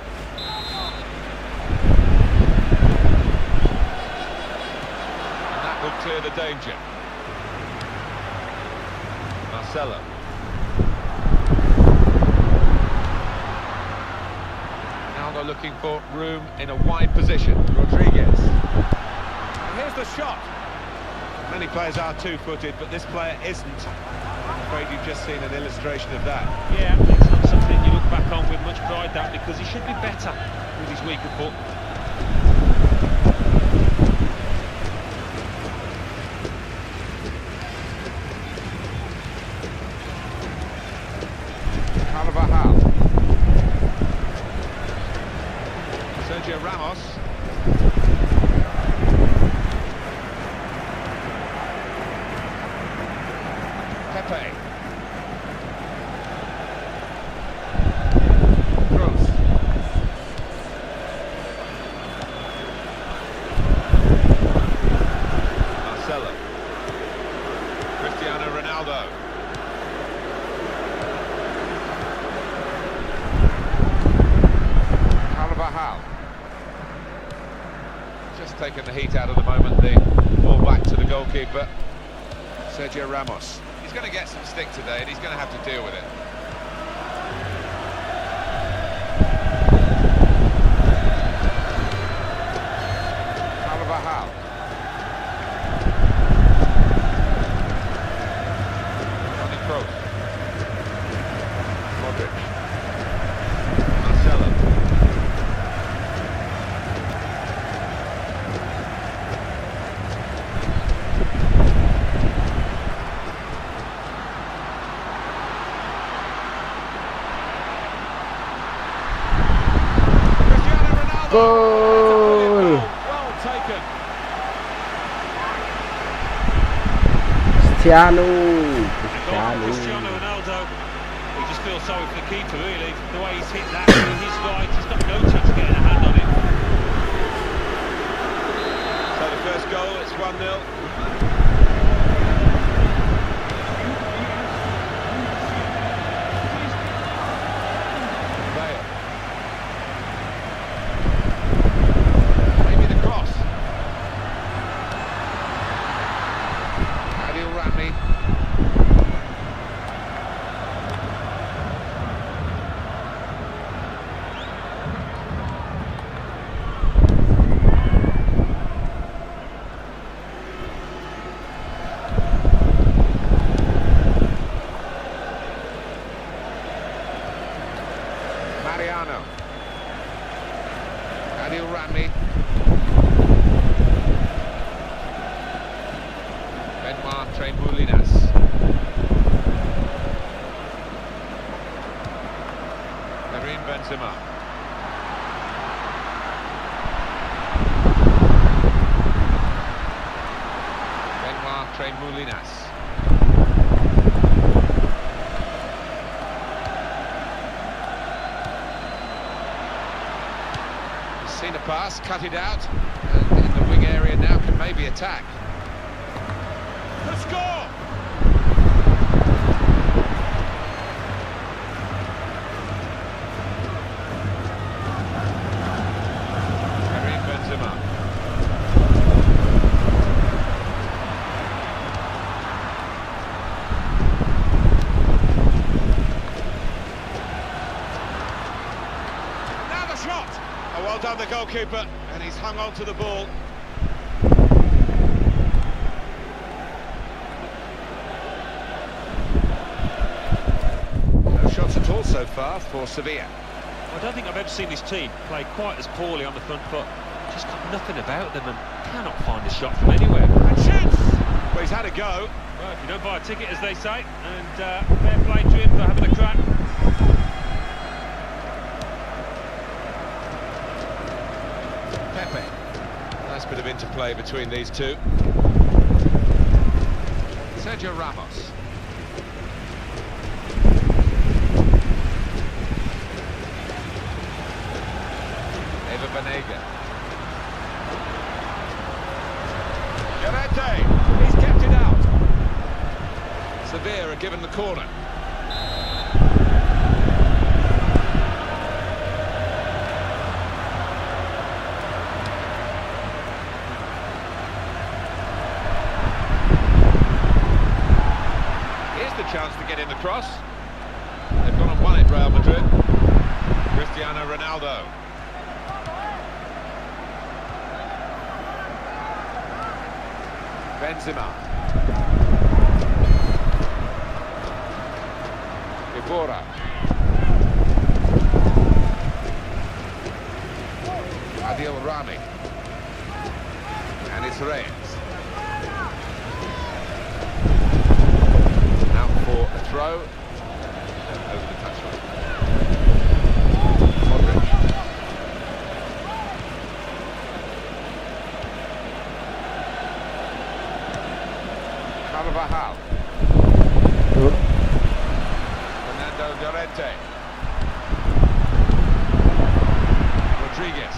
And that will clear the danger. Marcelo. They're looking for room in a wide position. Rodriguez. And here's the shot. Many players are two-footed, but this player isn't. I'm afraid you've just seen an illustration of that. Yeah, it's not something you look back on with much pride, that, because he should be better with his weaker foot. Carvajal. Sergio Ramos. Capek. Kroos. Marcelo. Cristiano Ronaldo. Carvajal. Just taking the heat out of the moment, the ball back to the goalkeeper, Sergio Ramos. He's going to get some stick today and he's going to have to deal with it. Carvajal. Toni Kroos. Modric. Marcelo. Goal! Well taken. Cristiano Cristiano Ronaldo. He just feels sorry for the keeper, really. The way he's hit that with his right, he's got no chance of getting a hand on it. So the first goal, it's 1-0. Moulinas. He's seen a pass, cut it out, and in the wing area now can maybe attack. The score! Well done, the goalkeeper, and he's hung on to the ball. No shots at all so far for Sevilla. I don't think I've ever seen this team play quite as poorly on the front foot. Just got nothing about them and cannot find a shot from anywhere. And chance! Well, he's had a go. Well, if you don't buy a ticket, as they say, and fair play to him for having a crack. Capek. Nice bit of interplay between these two. Sergio Ramos. Eva Banega. Llorente. He's kept it out. Sevilla are given the corner. Chance to get in the cross. They've gone and won it, Real Madrid. Cristiano Ronaldo. Benzema. Ibora. Adil Rami. And it's Reyes. For a throw over the touchline. Modric. Carvajal. Fernando Llorente. Rodriguez.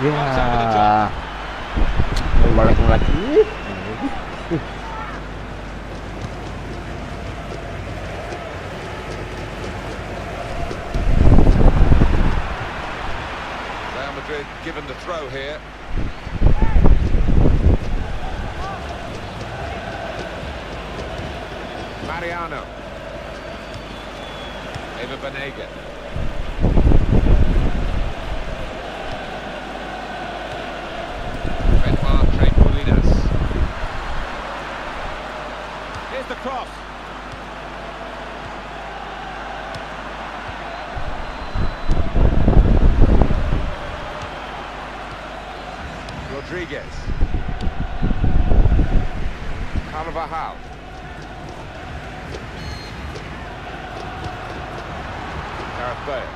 Ya, balik lagi. Real Madrid given the throw here. Mariano. Eva Banega. Here's the cross. Rodriguez. Carvajal. Gareth Bale.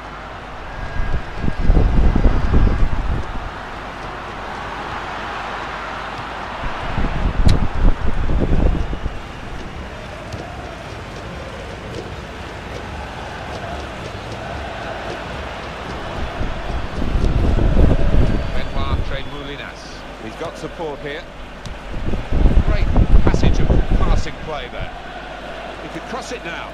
He's got support here. Great passage of passing play there. He could cross it now.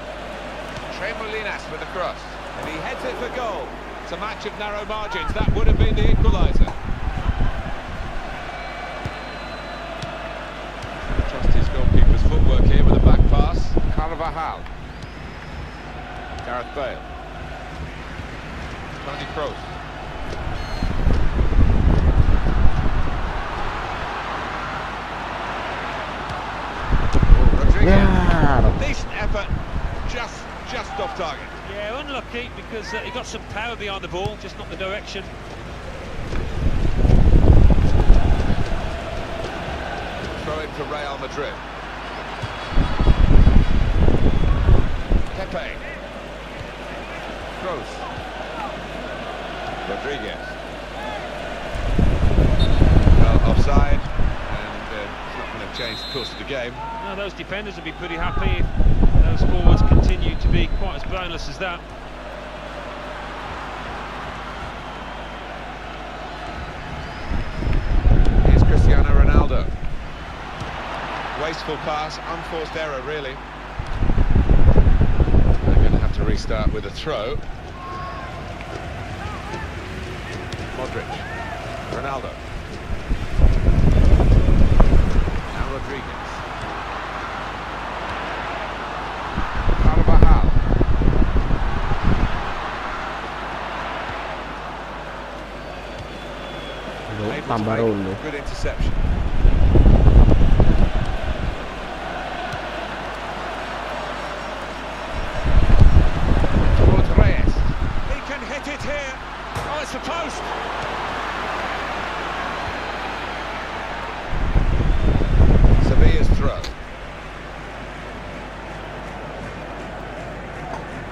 Moulinas with the cross. And he heads it for goal. It's a match of narrow margins. That would have been the equaliser. Trust his goalkeeper's footwork here with a back pass. Carvajal. Gareth Bale. Tony Kroos. Ya, Decent effort, just off target. Yeah, unlucky because he got some power behind the ball, just not the direction. Throw in for Real Madrid. Capek. Now those defenders will be pretty happy if those forwards continue to be quite as brainless as that. Here's Cristiano Ronaldo. Wasteful pass, unforced error really. They're going to have to restart with a throw. Modric, Ronaldo. Now Rodriguez. Carvajal. Able to tambah make roll. good interception. Towards Reyes. He can hit it here. Oh, it's the post. Sevilla's throw.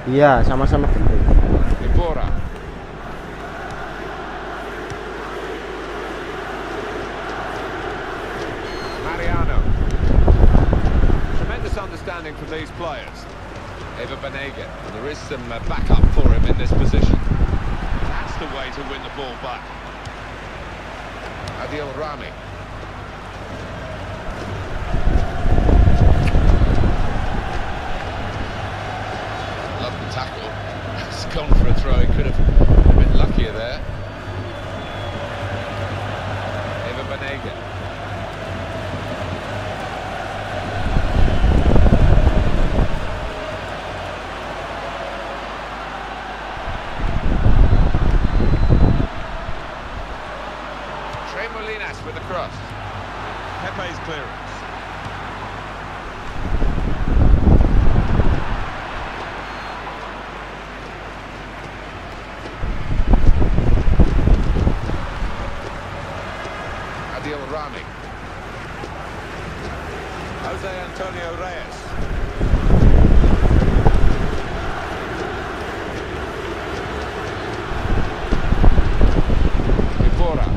Iya, sama-sama penting. Ibora. Mariano. Tremendous understanding from these players. Eva Banega. And there is some backup for him in this position. That's the way to win the ball back. Adil Rami. Lovely tackle. It's gone for a throw. He could have been luckier there. Eva Banega. With the cross. Pepe's clearance. Adil Rami. Jose Antonio Reyes. Ibora.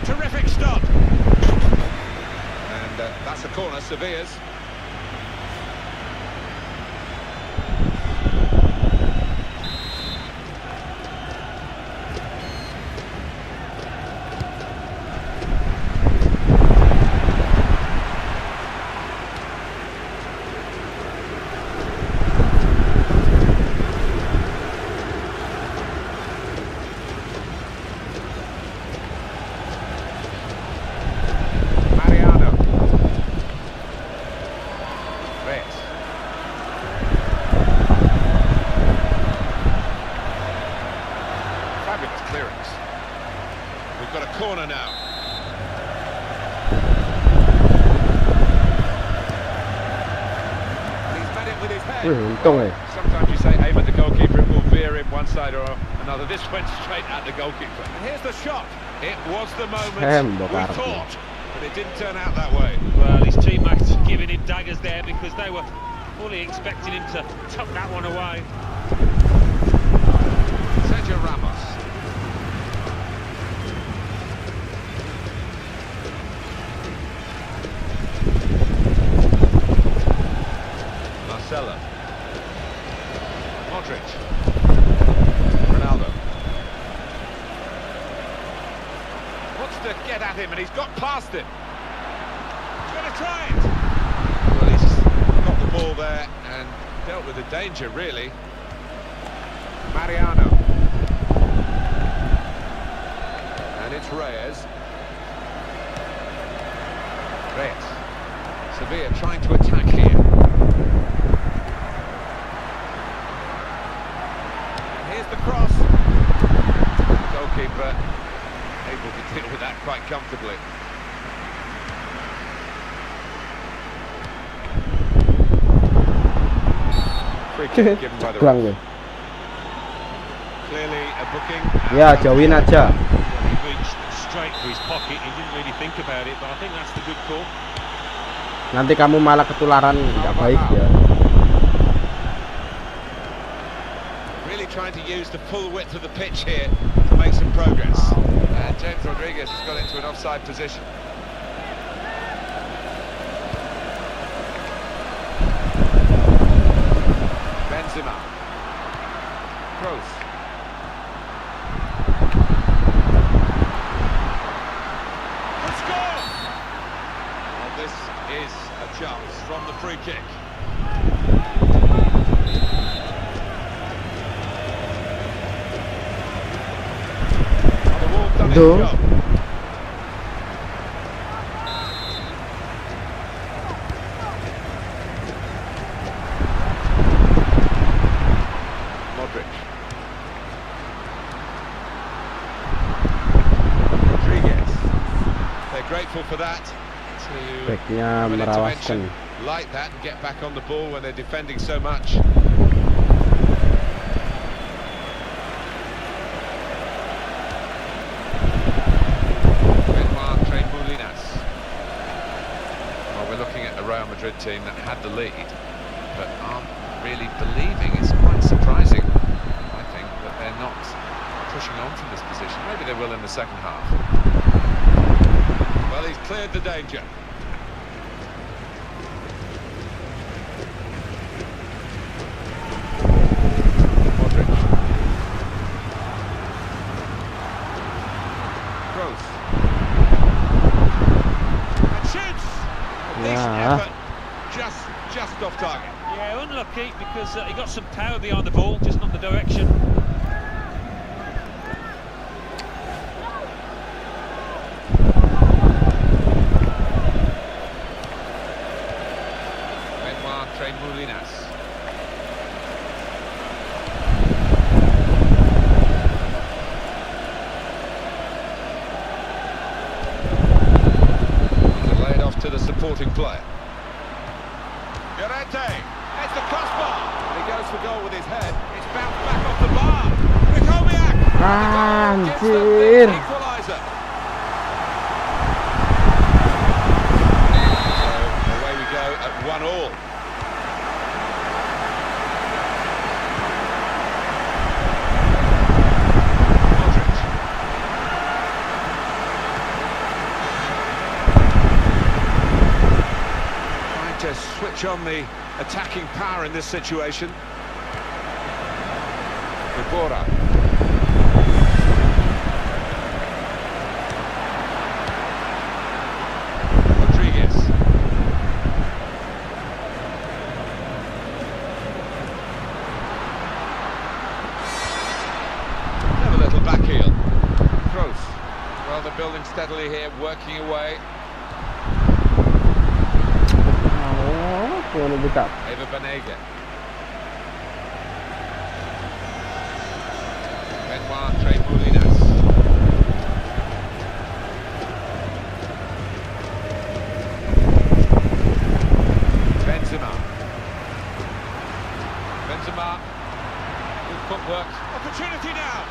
Terrific stop. And that's a corner, Sevilla's. Clearance. We've got a corner now. He's met it with his head. Sometimes you say aim at the goalkeeper, it will veer him one side or another. This went straight at the goalkeeper. And here's the shot. It was the moment we thought, but it didn't turn out that way. Well, his teammates giving him daggers there because they were fully expecting him to tuck that one away. Sergio Ramos. Marcelo. Modric. Ronaldo. Wants to get at him and he's got past him. He's going to try it. Well, he's got the ball there and dealt with the danger, really. Mariano. And it's Reyes. Reyes. Sevilla trying to attack here. And here's the cross. Goalkeeper able to deal with that quite comfortably. Free kick given by the ref. Clearly a booking. Ya, jauhin aja. He reached straight for his pocket. He didn't really think about it, but I think that's the good call. Nanti kamu malah ketularan, nggak baik ya. Really trying to use the full width of the pitch here to make some progress. And James Rodriguez has got into an offside position. Benzema. Kroos. Let's go! Well, this is a chance from the free kick. Oh, the Wolves done its Duh. job. Modric. Rodriguez. They're grateful for that. To Backnya have an merawaskan. intervention like that and get back on the ball when they're defending so much. Well, we're looking at a Real Madrid team that had the lead, but aren't really believing. It's quite surprising, I think, that they're not pushing on from this position. Maybe they will in the second half. Well, he's cleared the danger. Modric. Kroos. And shoots! A decent Yeah. effort, just off target. Yeah, unlucky because he got some power behind the ball, just not the direction. Benoit Tremoulinas. He's laid off to the supporting player. Llorente, it's the crossbar. He goes for goal with his head. It's bounced back off the bar. Rikomiak. Anjir. Equaliser. So away we go at 1-1. Modric. Trying to switch on the attacking power in this situation. Ibora. Rodriguez. Another little back heel. Kroos. Well, they're building steadily here, working away. Oh, boleh buka. Eva Banega. Benoit Tremoulinas. Benzema. Good footwork. Opportunity now.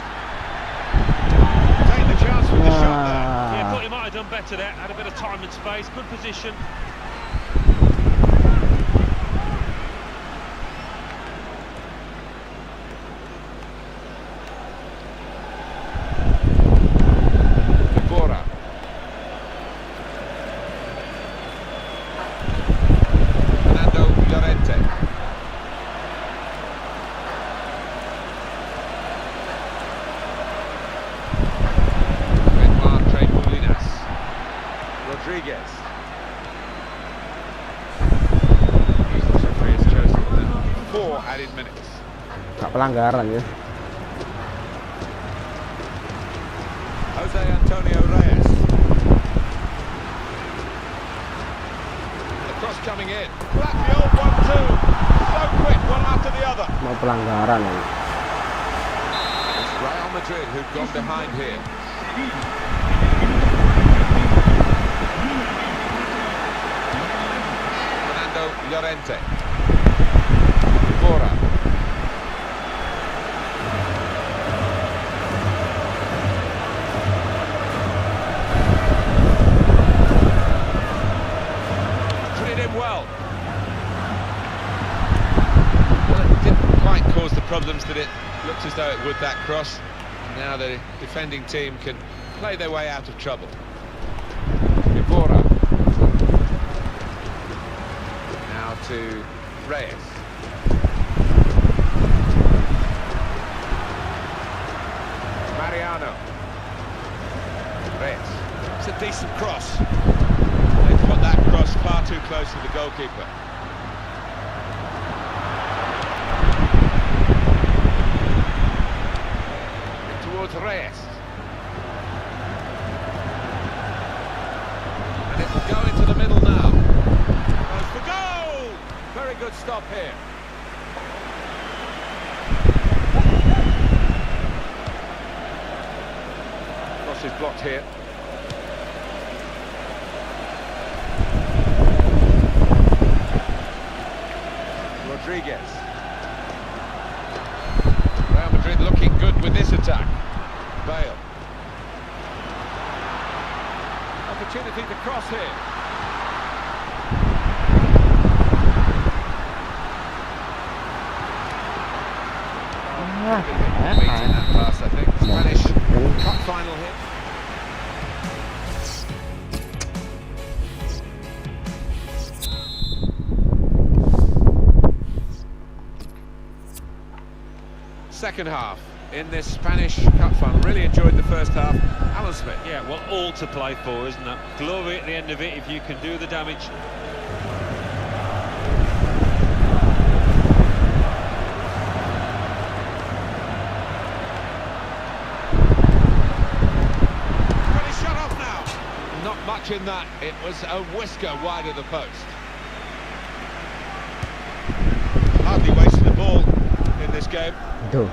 Take the chance with the shot there. Yeah, Ah, thought he might have done better there. Had a bit of time and space, good position. Ibora. Fernando Llorente. Benoit Tremoulinas. Rodriguez. He's the referee has chosen 4 added minutes. nggak pelanggaran ya. Jose Antonio Reyes. The cross coming in. That's the old 1-2. So quick, one after the other. Mau pelanggaran ya. It's Real Madrid who've gone behind here. Fernando Llorente. Ibora. problems that it looked as though it would, that cross. Now the defending team can play their way out of trouble. Ibora. Now to Reyes. Mariano. Reyes. It's a decent cross. They put that cross far too close to the goalkeeper. Towards Reyes. And it will go into the middle now. Goes for goal! Very good stop here. Cross is blocked here. Rodriguez. Real Madrid looking good with this attack. Bale. Opportunity to cross here. Beating that pass, I think. Spanish cup final hit. Second half in this Spanish Cup final. Really enjoyed the first half. Alan Smith. Yeah, well, all to play for, isn't it? Glory at the end of it if you can do the damage. Got his shot off now. Not much in that. It was a whisker wide of the post. Hardly wasted the ball in this game. Tuh.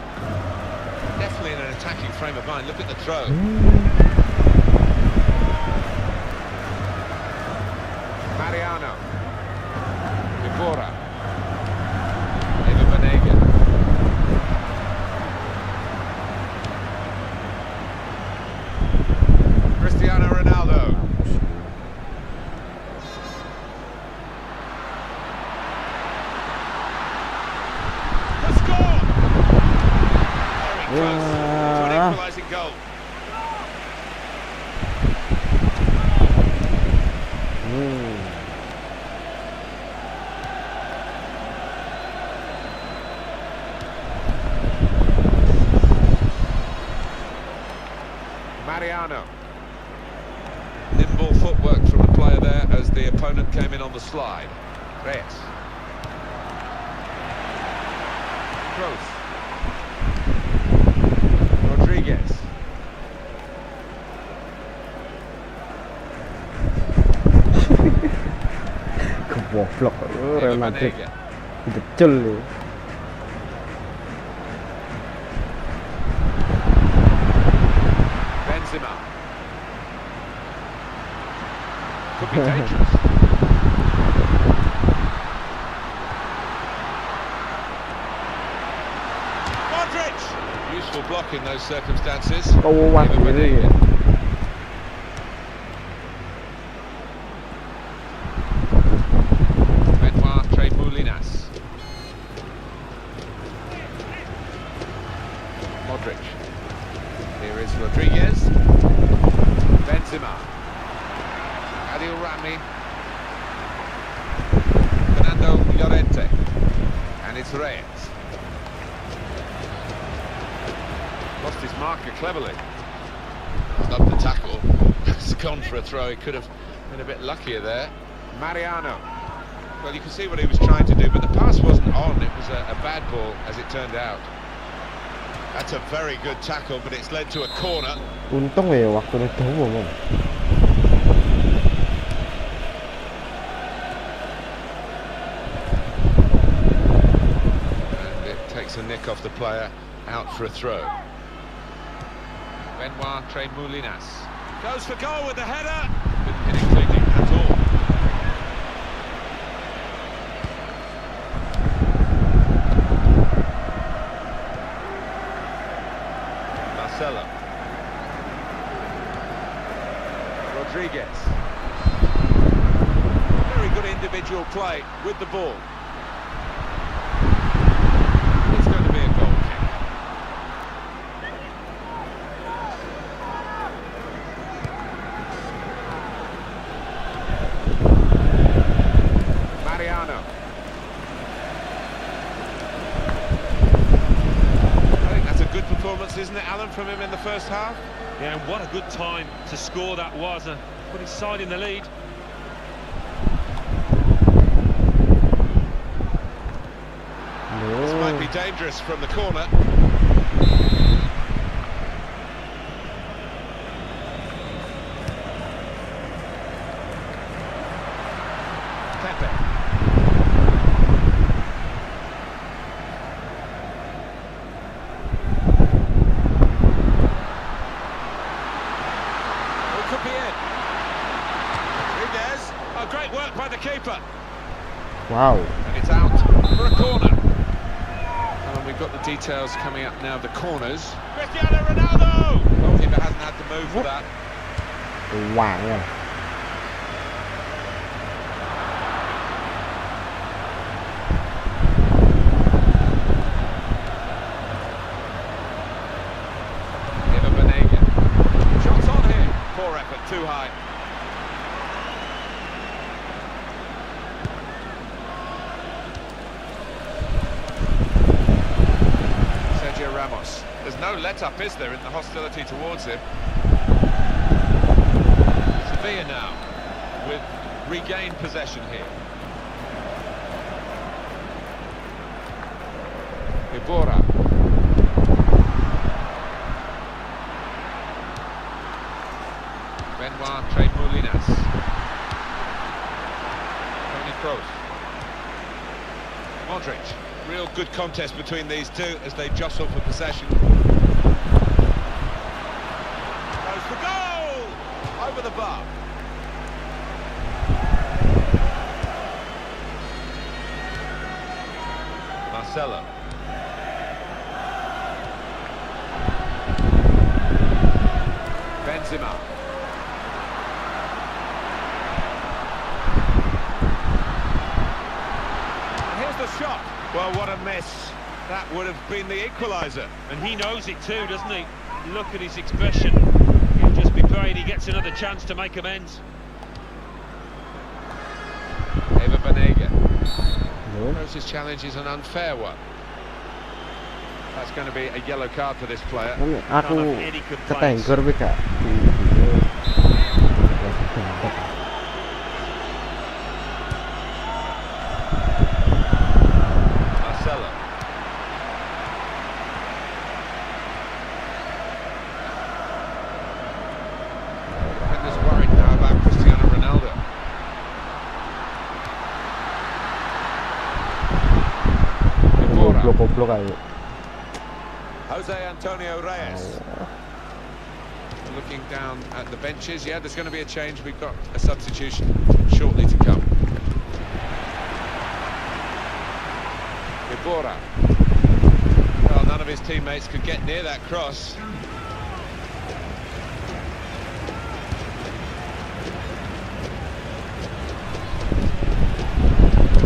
Definitely in an attacking frame of mind. Look at the throw. Mariano. Ibora. Eva Banega. Cristiano Ronaldo. The score! Very close to an equalising goal. Mariano. Nimble footwork from the player there as the opponent came in on the slide. Reyes. Kroos. Rodriguez. Kewoblok Real Madrid. Banega. Betul nih. Benzema. Could be dangerous. Modric! Useful block in those circumstances. Kuat Eva ini. Banega. Benoit Tremoulinas. Modric. Here is Rodriguez. Benzema. Adil Rami. Fernando Llorente. And it's Reyes. Lost his marker cleverly. Loved the tackle. It's gone for a throw. He could have been a bit luckier there. Mariano. Well, you can see what he was trying to do, but the pass wasn't on. It was a bad ball, as it turned out. That's a very good tackle, but it's led to a corner. Untung ya waktu itu ngomong. And it takes a nick off the player, out for a throw. Benoit Tremoulinas goes for goal with the header. Couldn't hit it cleanly at all. Marcelo. Rodriguez. Very good individual play with the ball. It's going to be a goal. from him in the first half. Yeah, and what a good time to score that was. Put his side in the lead. This might be dangerous from the corner. Capek. It could be it. Rodriguez. Oh, great work by the keeper. Wow. And it's out for a corner. And we've got the details coming up now of the corners. Cristiano Ronaldo! Goalkeeper hasn't had to move for that. หวางอ่ะ Shots on here. Poor effort, too high. Sergio Ramos. There's no let-up, is there, in the hostility towards him? Sevilla now, with regained possession here. Ibora. Benoit Tremoulinas. Toni Kroos. Modric. Real good contest between these two as they jostle for possession. Goes for goal! Over the bar. Marcelo. Benzema. Here's the shot. Well, what a miss. That would have been the equaliser. And he knows it too, doesn't he? Look at his expression. He'll just be praying he gets another chance to make amends. Eva Banega. Roses' challenge is an unfair one. That's going to be a yellow card for this player. Aku ketenggur wih kak. Marcelo. Defenders worried now about Cristiano Ronaldo. Goblok aja. Jose Antonio Reyes. Looking down at the benches. Yeah, there's going to be a change. We've got a substitution shortly to come. Ibora. Well, none of his teammates could get near that cross.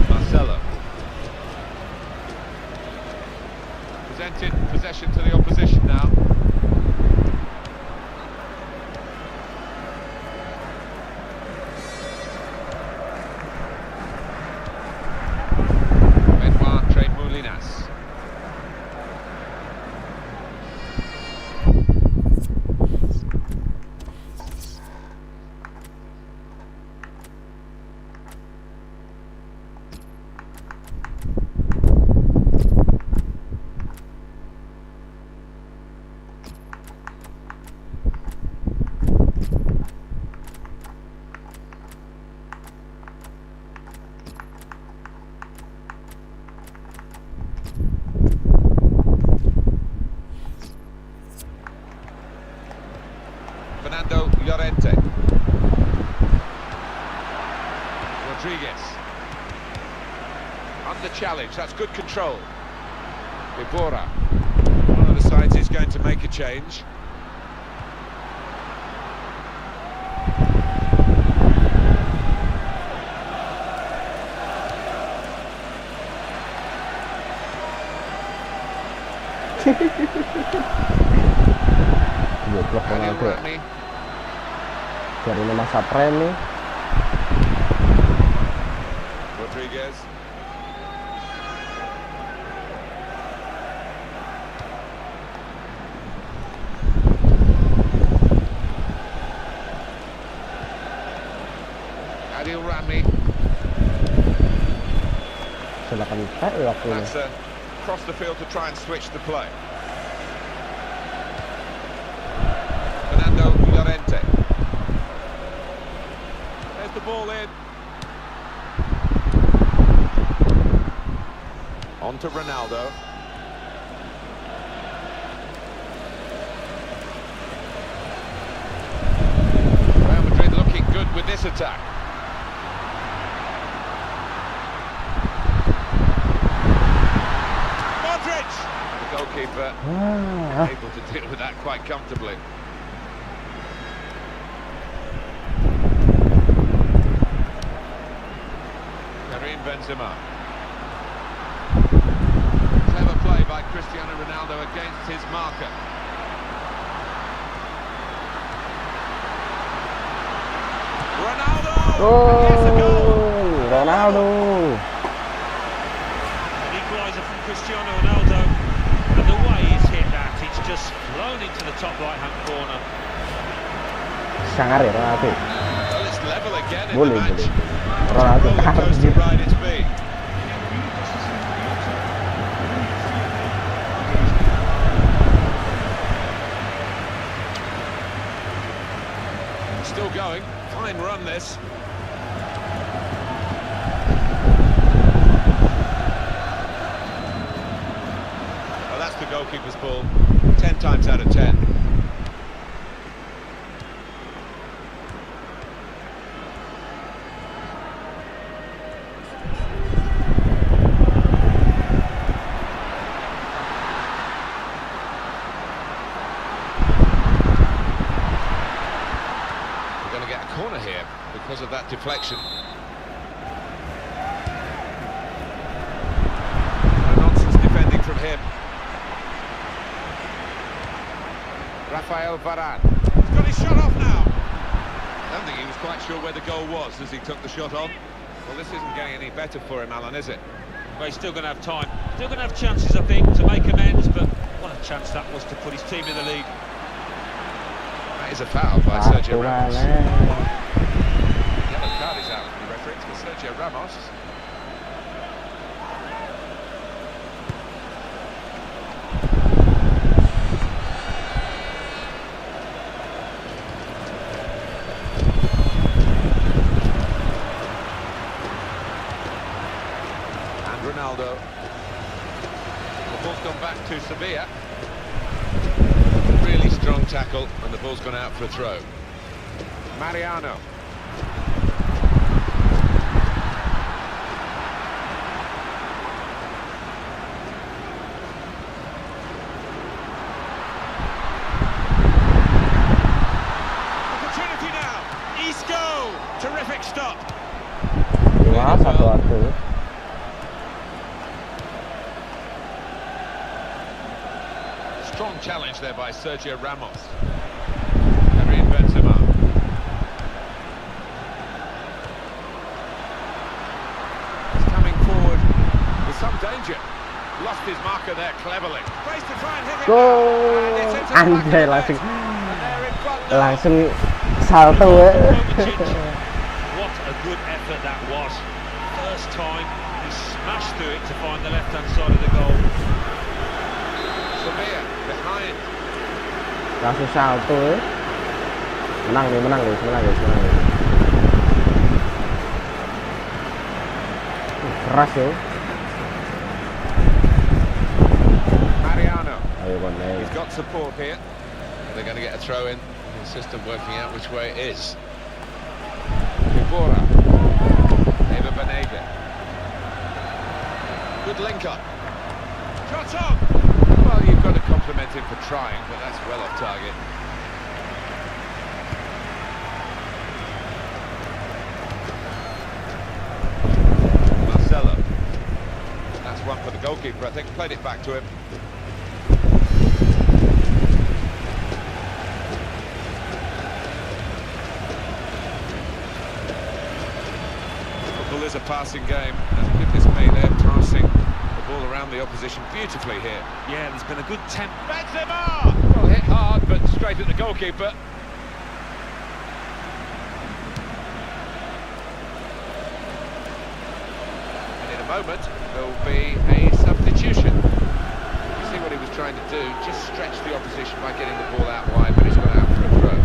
Marcelo. Presented possession to the opposition now. Benoit Tremoulinas. Fernando Llorente. Rodriguez. Under challenge, that's good control. Ibora. One of the sides is going to make a change. Goblok Adil Ronaldo. Rami. Dari ini masa prem nih. Rodriguez. Adil Rami. Silakan tak waktunya. That's across the field to try and switch the play. Fernando Llorente. There's the ball in. On to Ronaldo. Real Madrid looking good with this attack. Modric! The goalkeeper able to deal with that quite comfortably. Karim Benzema. Clever play by Cristiano Ronaldo against his marker. Ronaldo! Gets a goal! Ronaldo. An equaliser from Cristiano Ronaldo, and the way he's hit that, it's just flown into the top right-hand corner. Sangar ya Ronaldo. Well, it's level again in Boleh, the match. boleh. Ronaldo Roller harus coaster ride it's been. Still going, fine run this. Well, that's the goalkeeper's ball, 10 times out of 10. Corner here because of that deflection. No nonsense defending from him. Rafael Varane. He's got his shot off now. I don't think he was quite sure where the goal was as he took the shot on. Well, this isn't getting any better for him, Alan, is it? Well, he's still going to have time. Still going to have chances, I think, to make amends, but what a chance that was to put his team in the lead. That is a foul by Sergio Ramos. Yellow card is out from the referee for Sergio Ramos. And Ronaldo. The ball's gone back to Sevilla. Really strong tackle, and the ball's gone out for a throw. Mariano. Opportunity now. Isco. Terrific stop. Wah, 1-1. Strong challenge there by Sergio Ramos. Karim Benzema. He's coming forward with some danger. Lost his marker there cleverly. Place to try and hit it. Goal. And it's into the back of the Anjay, net. langsung And they're in front now. langsung salto ya. What a good effort that was. First time, he smashed through it to find the left-hand side of the goal. Sevilla behind. Langsung salto ya. Menang nih, menang guys, menang guys, menang guys. Keras ya. Mariano. Ayo Bone. He's got support here. They're going to get a throw in. The system working out which way it is. Kubora. Eva Banega. Good link up. Shot on. Well, you've got to compliment him for trying, but that's well off target. Marcelo. That's one for the goalkeeper, I think. Played it back to him. Football is a passing game. And goodness me, they're passing the ball around the opposition beautifully here. Yeah, there's been a good temp. Benzema! Well, hit hard, but straight at the goalkeeper. the moment, there'll be a substitution. You see what he was trying to do, just stretch the opposition by getting the ball out wide, but he's gone out for a throw.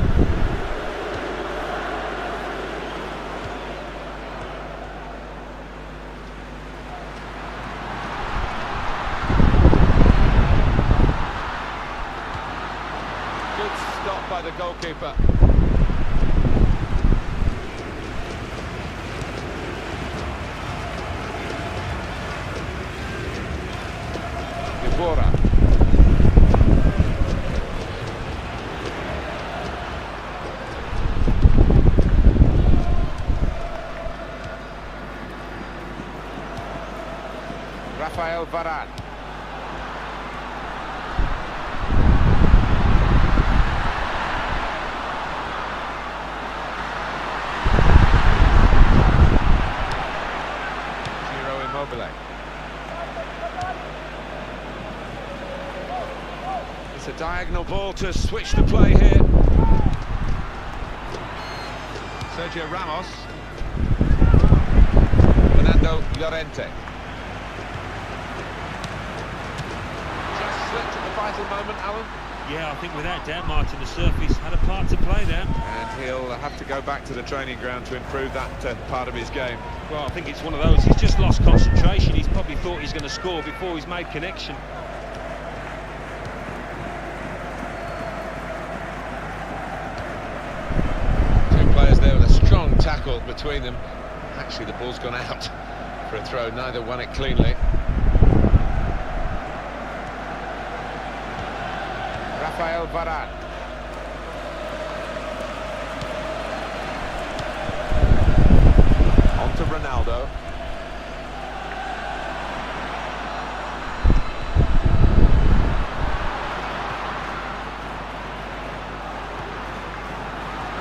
Good stop by the goalkeeper. Rafael Varane. Giro Immobile. It's a diagonal ball to switch the play here. Sergio Ramos. Fernando Llorente. Slipped at the vital moment, Alan. Yeah, I think without doubt, Martin, the surface had a part to play there. And he'll have to go back to the training ground to improve that part of his game. Well, I think it's one of those. He's just lost concentration. He's probably thought he's going to score before he's made connection. Two players there with a strong tackle between them. Actually, the ball's gone out for a throw. Neither won it cleanly. Rafael Varane. On to Ronaldo.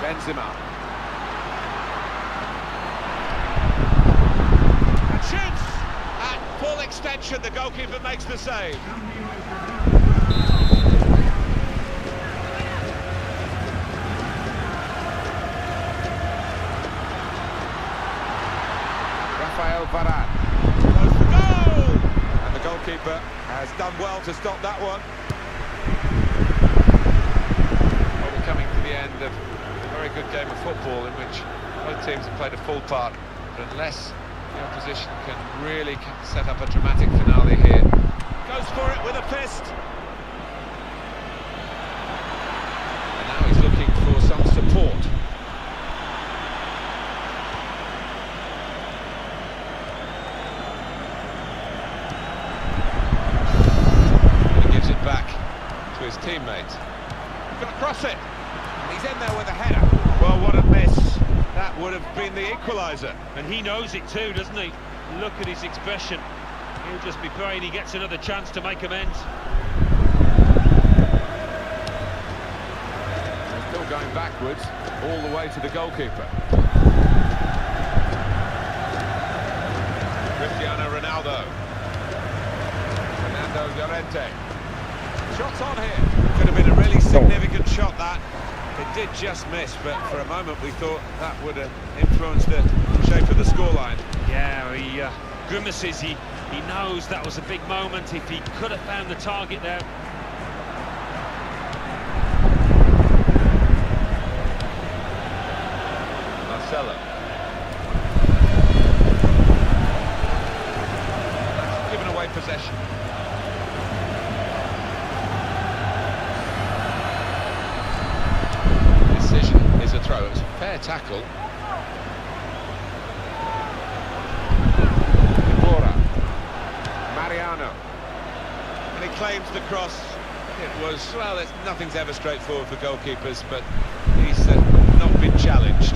Benzema. And shoots! At full extension, the goalkeeper makes the save. Rafael Varane goes for goal! And the goalkeeper has done well to stop that one. Well, we're coming to the end of a very good game of football in which both teams have played a full part. But unless the opposition can really set up a dramatic finale here. Goes for it with a fist. And now he's looking for some support. Back to his teammate. Going to cross it. And he's in there with a header. Well, what a miss. That would have been the equaliser. And he knows it too, doesn't he? Look at his expression. He'll just be praying he gets another chance to make amends. Still going backwards, all the way to the goalkeeper. Cristiano Ronaldo. Fernando Llorente. Shots on here. Could have been a really significant shot, that. It did just miss, but for a moment we thought that would have influenced the shape of the scoreline. Yeah, he grimaces. He knows that was a big moment. If he could have found the target there. Marcelo. That's given away possession. Is a throw. It was a fair tackle. Mariano. And he claims the cross. It was, well, nothing's ever straightforward for goalkeepers, but he's not been challenged.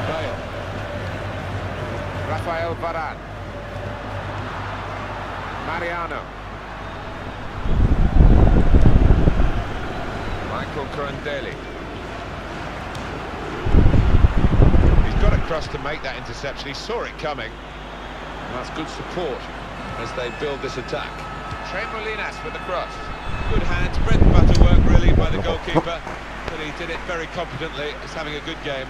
Bale. Rafael Varane. Mariano. Corandeli. He's got across to make that interception. He saw it coming. And that's good support as they build this attack. Tremolinas with the cross. Good hands, bread and butter work really by the goalkeeper. but he did it very competently. He's having a good game.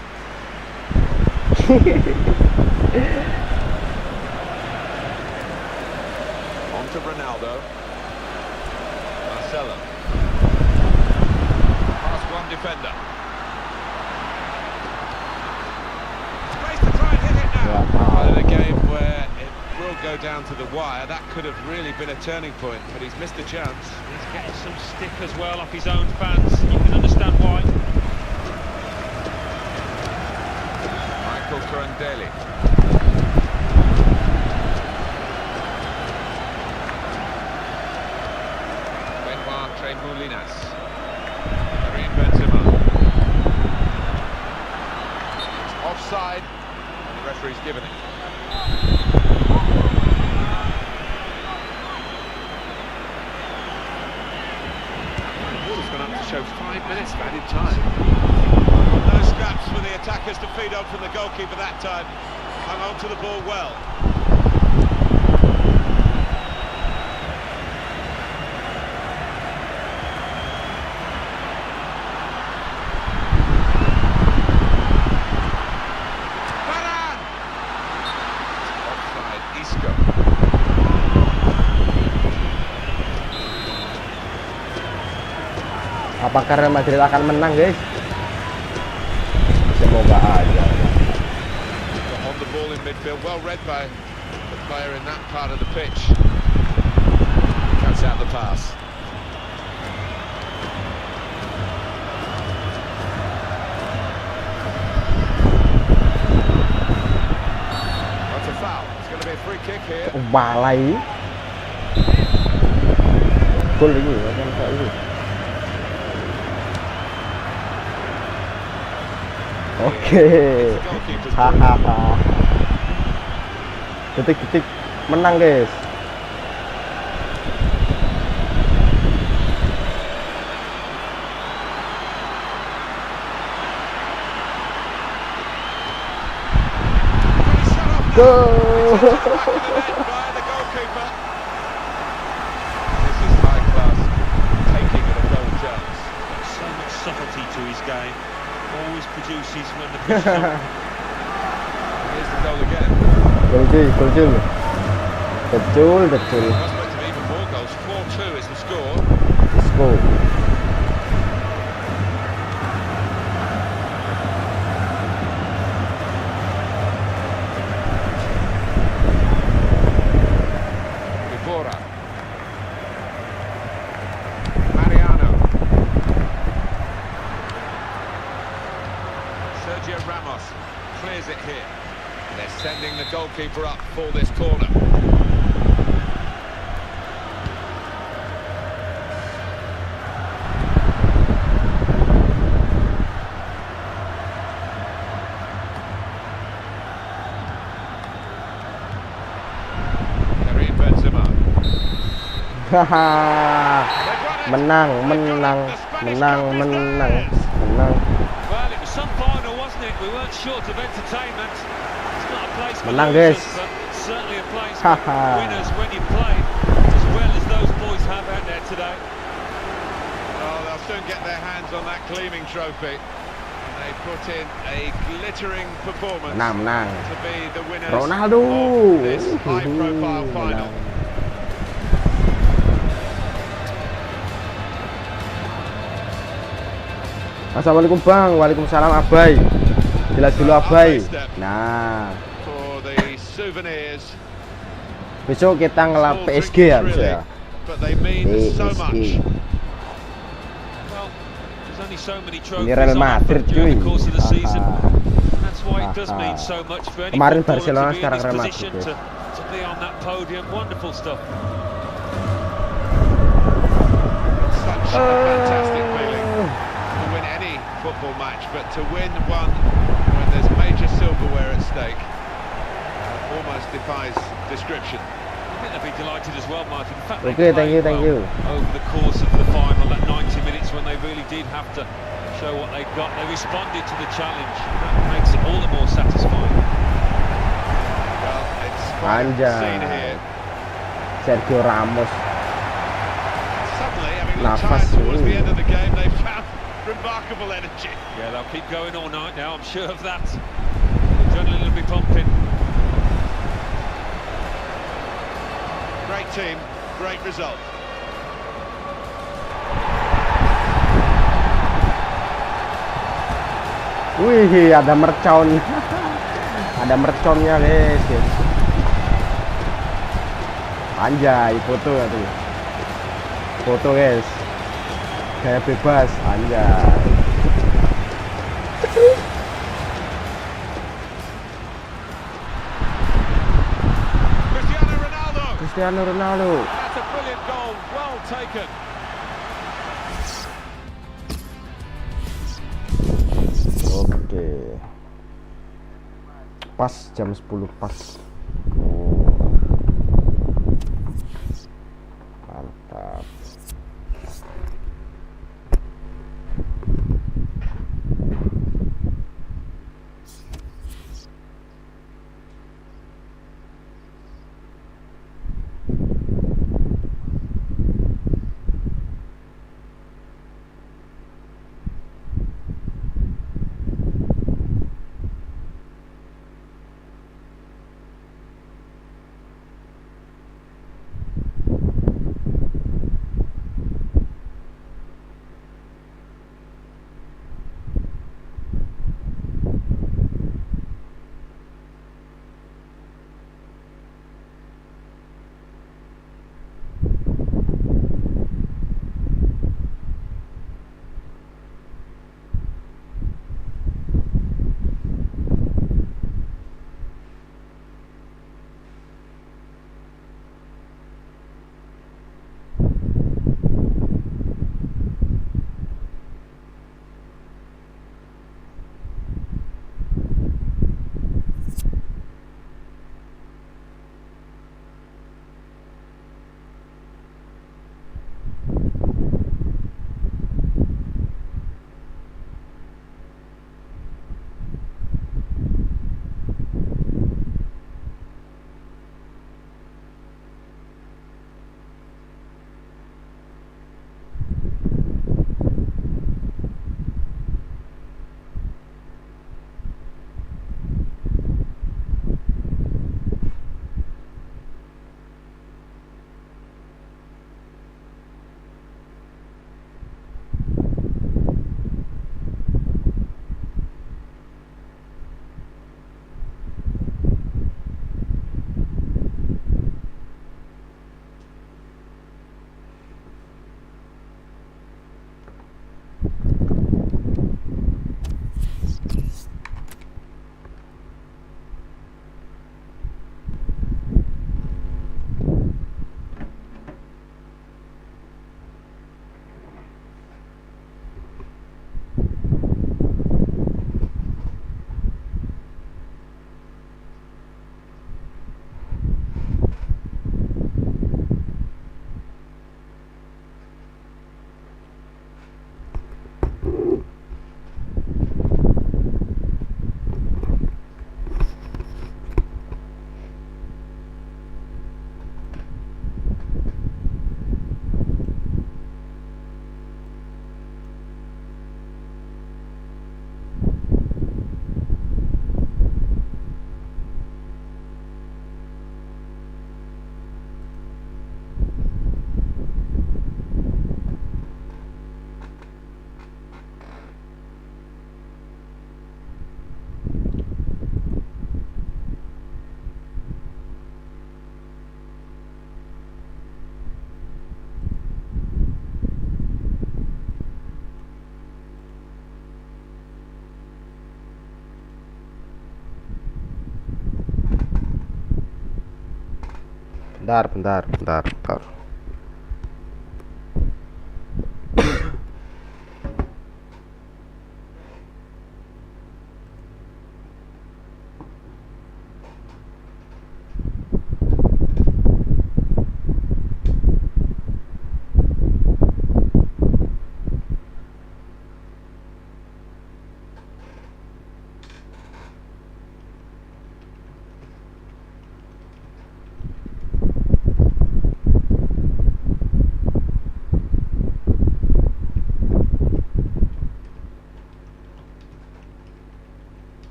On to Ronaldo. Marcelo. Past one defender. Space to try and hit it now. Well, in a game where it will go down to the wire, that could have really been a turning point, but he's missed a chance. He's getting some stick as well off his own fans. You can understand why. Michael Corandeli. Benoit Tremoulinas. Karim Benzema. It's offside. The referee's given it. He's going to have to show 5 minutes of added time. No scraps for the attackers to feed on from the goalkeeper that time. Hung on to the ball well. Varane! Offside, Isco. Apakah Real Madrid akan menang, guys? Semoga aja. On the ball in midfield, well read by the player in that part of the pitch. Cuts out the pass. That's a foul. It's going to be a free kick here. Balai. Gol ini kan ini. Oke. Hahaha. Detik-detik menang, guys. Go. By the goalkeeper. This is high class taking of a goal chance. So much subtlety to his game. Always produces when the pitch is on. Here's the goal again. Gol. Betul. Prospect of even more goals. 4-2 is the score. Let's go. Ibora. Mariano. Sergio Ramos clears it here. They're sending the goalkeeper up for this corner. Karim Benzema. Haha. They've won it. Menang. Well, it was some final, wasn't it? We weren't short of entertainment. It's not a place for Menang, losers, guys. but it's certainly a place Haha. for winners when you play as well as those boys have out there today. Oh, they'll soon get their hands on that gleaming trophy. And they put in a glittering performance Menang. to be the winners Ronaldo. of this high-profile final. Assalamualaikum Bang. Waalaikumsalam Abai. Jelas dulu Abai. Nah, For the souvenirs, besok kita ngelap small PSG trinkets ya, really, ya. but they mean so much. PSG. Well, there's only so many Ini trophies Real on Madrid offer during cuy. the course of the season. Haha. That's why it does mean so much for any Kemarin footballer Barcelona, to be in sekarang this Real position Madrid, to be on that podium. Wonderful stuff. Such a fantastic feeling to win any football match, but to win one when there's major silverware at stake almost defies description. I think they'll be delighted as well, Martin. In fact, Okay, they thank played you. well over the course of the final, that 90 minutes when they really did have to show what they got. They responded to the challenge. That makes it all the more satisfying. Well, it's quite a scene here. Sergio Ramos. Suddenly, having looked Nafas tired towards the ini. end of the game, they found remarkable energy. Yeah, they'll keep going all night now, I'm sure of that. The adrenaline will be pumping. Great team, great result. Wih, ada mercon. Ada merconnya, guys. Anjay, foto tuh. Foto, guys. Kayak bebas, anjay. Cristiano Ronaldo. Cristiano Ronaldo. That's a brilliant goal, well taken. Oke. Pas jam 10 pas. Oh. Mantap. Bentar.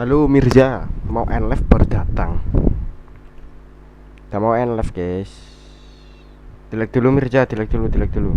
Halo Mirza, mau live baru datang. Udah mau live guys. Delete dulu Mirza, delete dulu.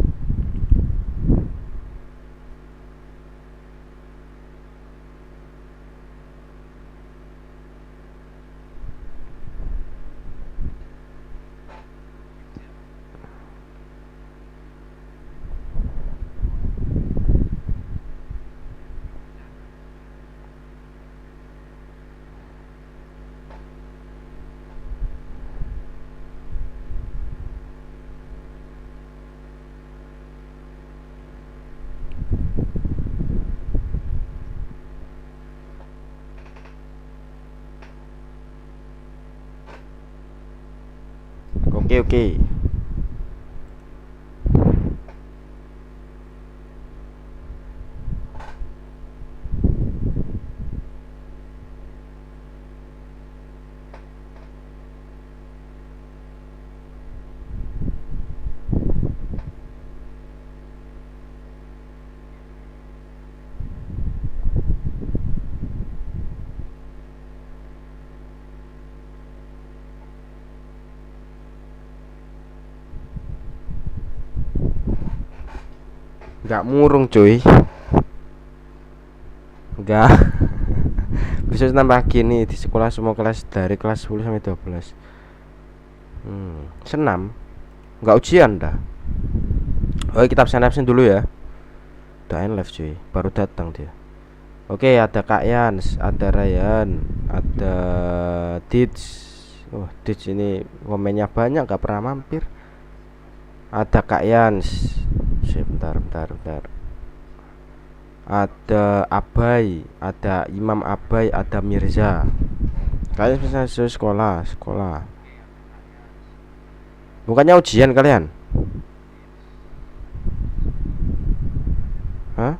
Oke. Nggak murung cuy. Nggak. Khusus nambah gini di sekolah semua kelas dari kelas 10 sampai 12. Senam. Nggak ujian dah. Oke, kita absen dulu ya. Udah live cuy, baru datang dia. Oke, ada Kak Yans, ada Ryan, ada Dits. Dits ini komennya banyak, gak pernah mampir. Ada Kak Yans. Bentar. Ada Abai, ada Imam Abai, ada Mirza. Kalian bisa sekolah. Bukannya ujian kalian? Hah?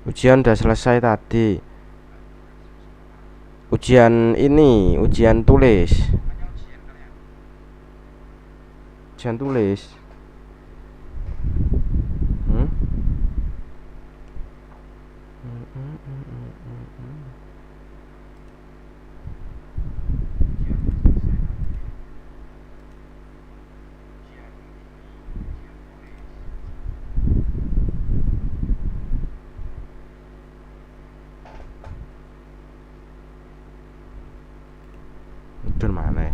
Ujian udah selesai tadi. Ujian ini, ujian tulis. Udah mana?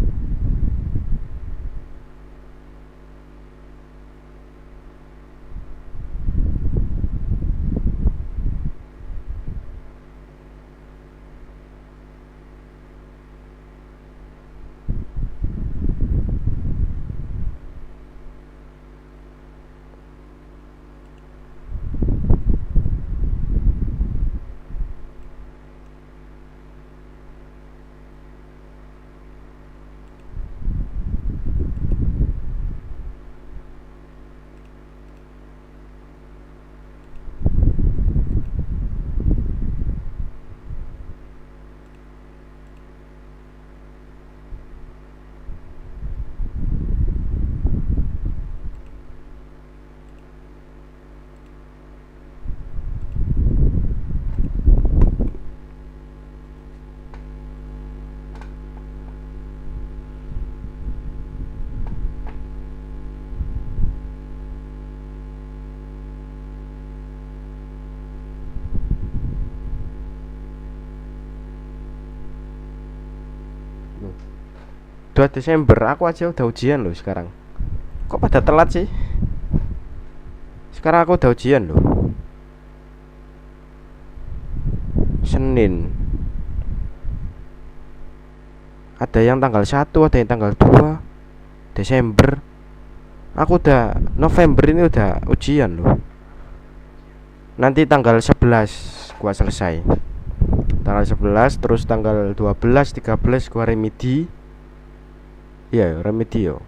Loh, 2 Desember aku aja udah ujian loh sekarang. Kok pada telat sih? Sekarang aku udah ujian loh. Senin. Ada yang tanggal 1, ada yang tanggal 2 Desember. Aku udah November ini udah ujian loh. Nanti tanggal 11 gua selesai. Tanggal 11, terus tanggal 12, 13 gua remedi. Iya, remedi yo.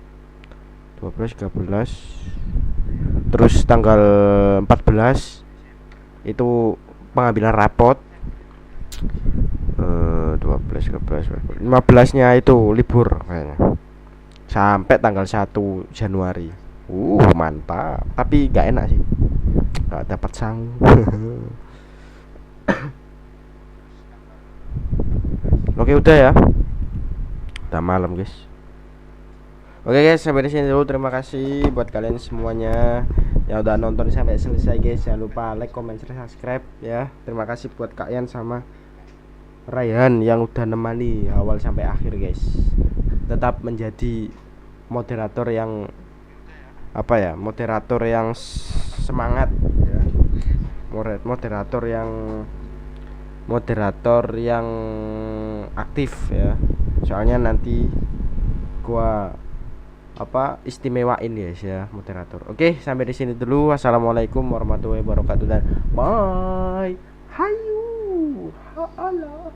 12, 13. Terus tanggal 14 itu pengambilan rapot. 12, 13, 15 nya itu libur kayaknya. Sampai tanggal 1 Januari. Mantap. Tapi gak enak sih. Gak dapat sangu. Oke, udah ya. Udah malam, guys. Oke guys, sampai di sini dulu. Terima kasih buat kalian semuanya yang udah nonton sampai selesai guys. Jangan lupa like, comment, share, subscribe ya. Terima kasih buat Kak Yan sama Ryan yang udah nemani awal sampai akhir guys. Tetap menjadi moderator yang moderator yang semangat ya. Moderator yang aktif ya. Soalnya nanti gua istimewain guys ya, moderator. Oke, sampai di sini dulu. Wassalamualaikum warahmatullahi wabarakatuh dan bye. Hayu. Allah.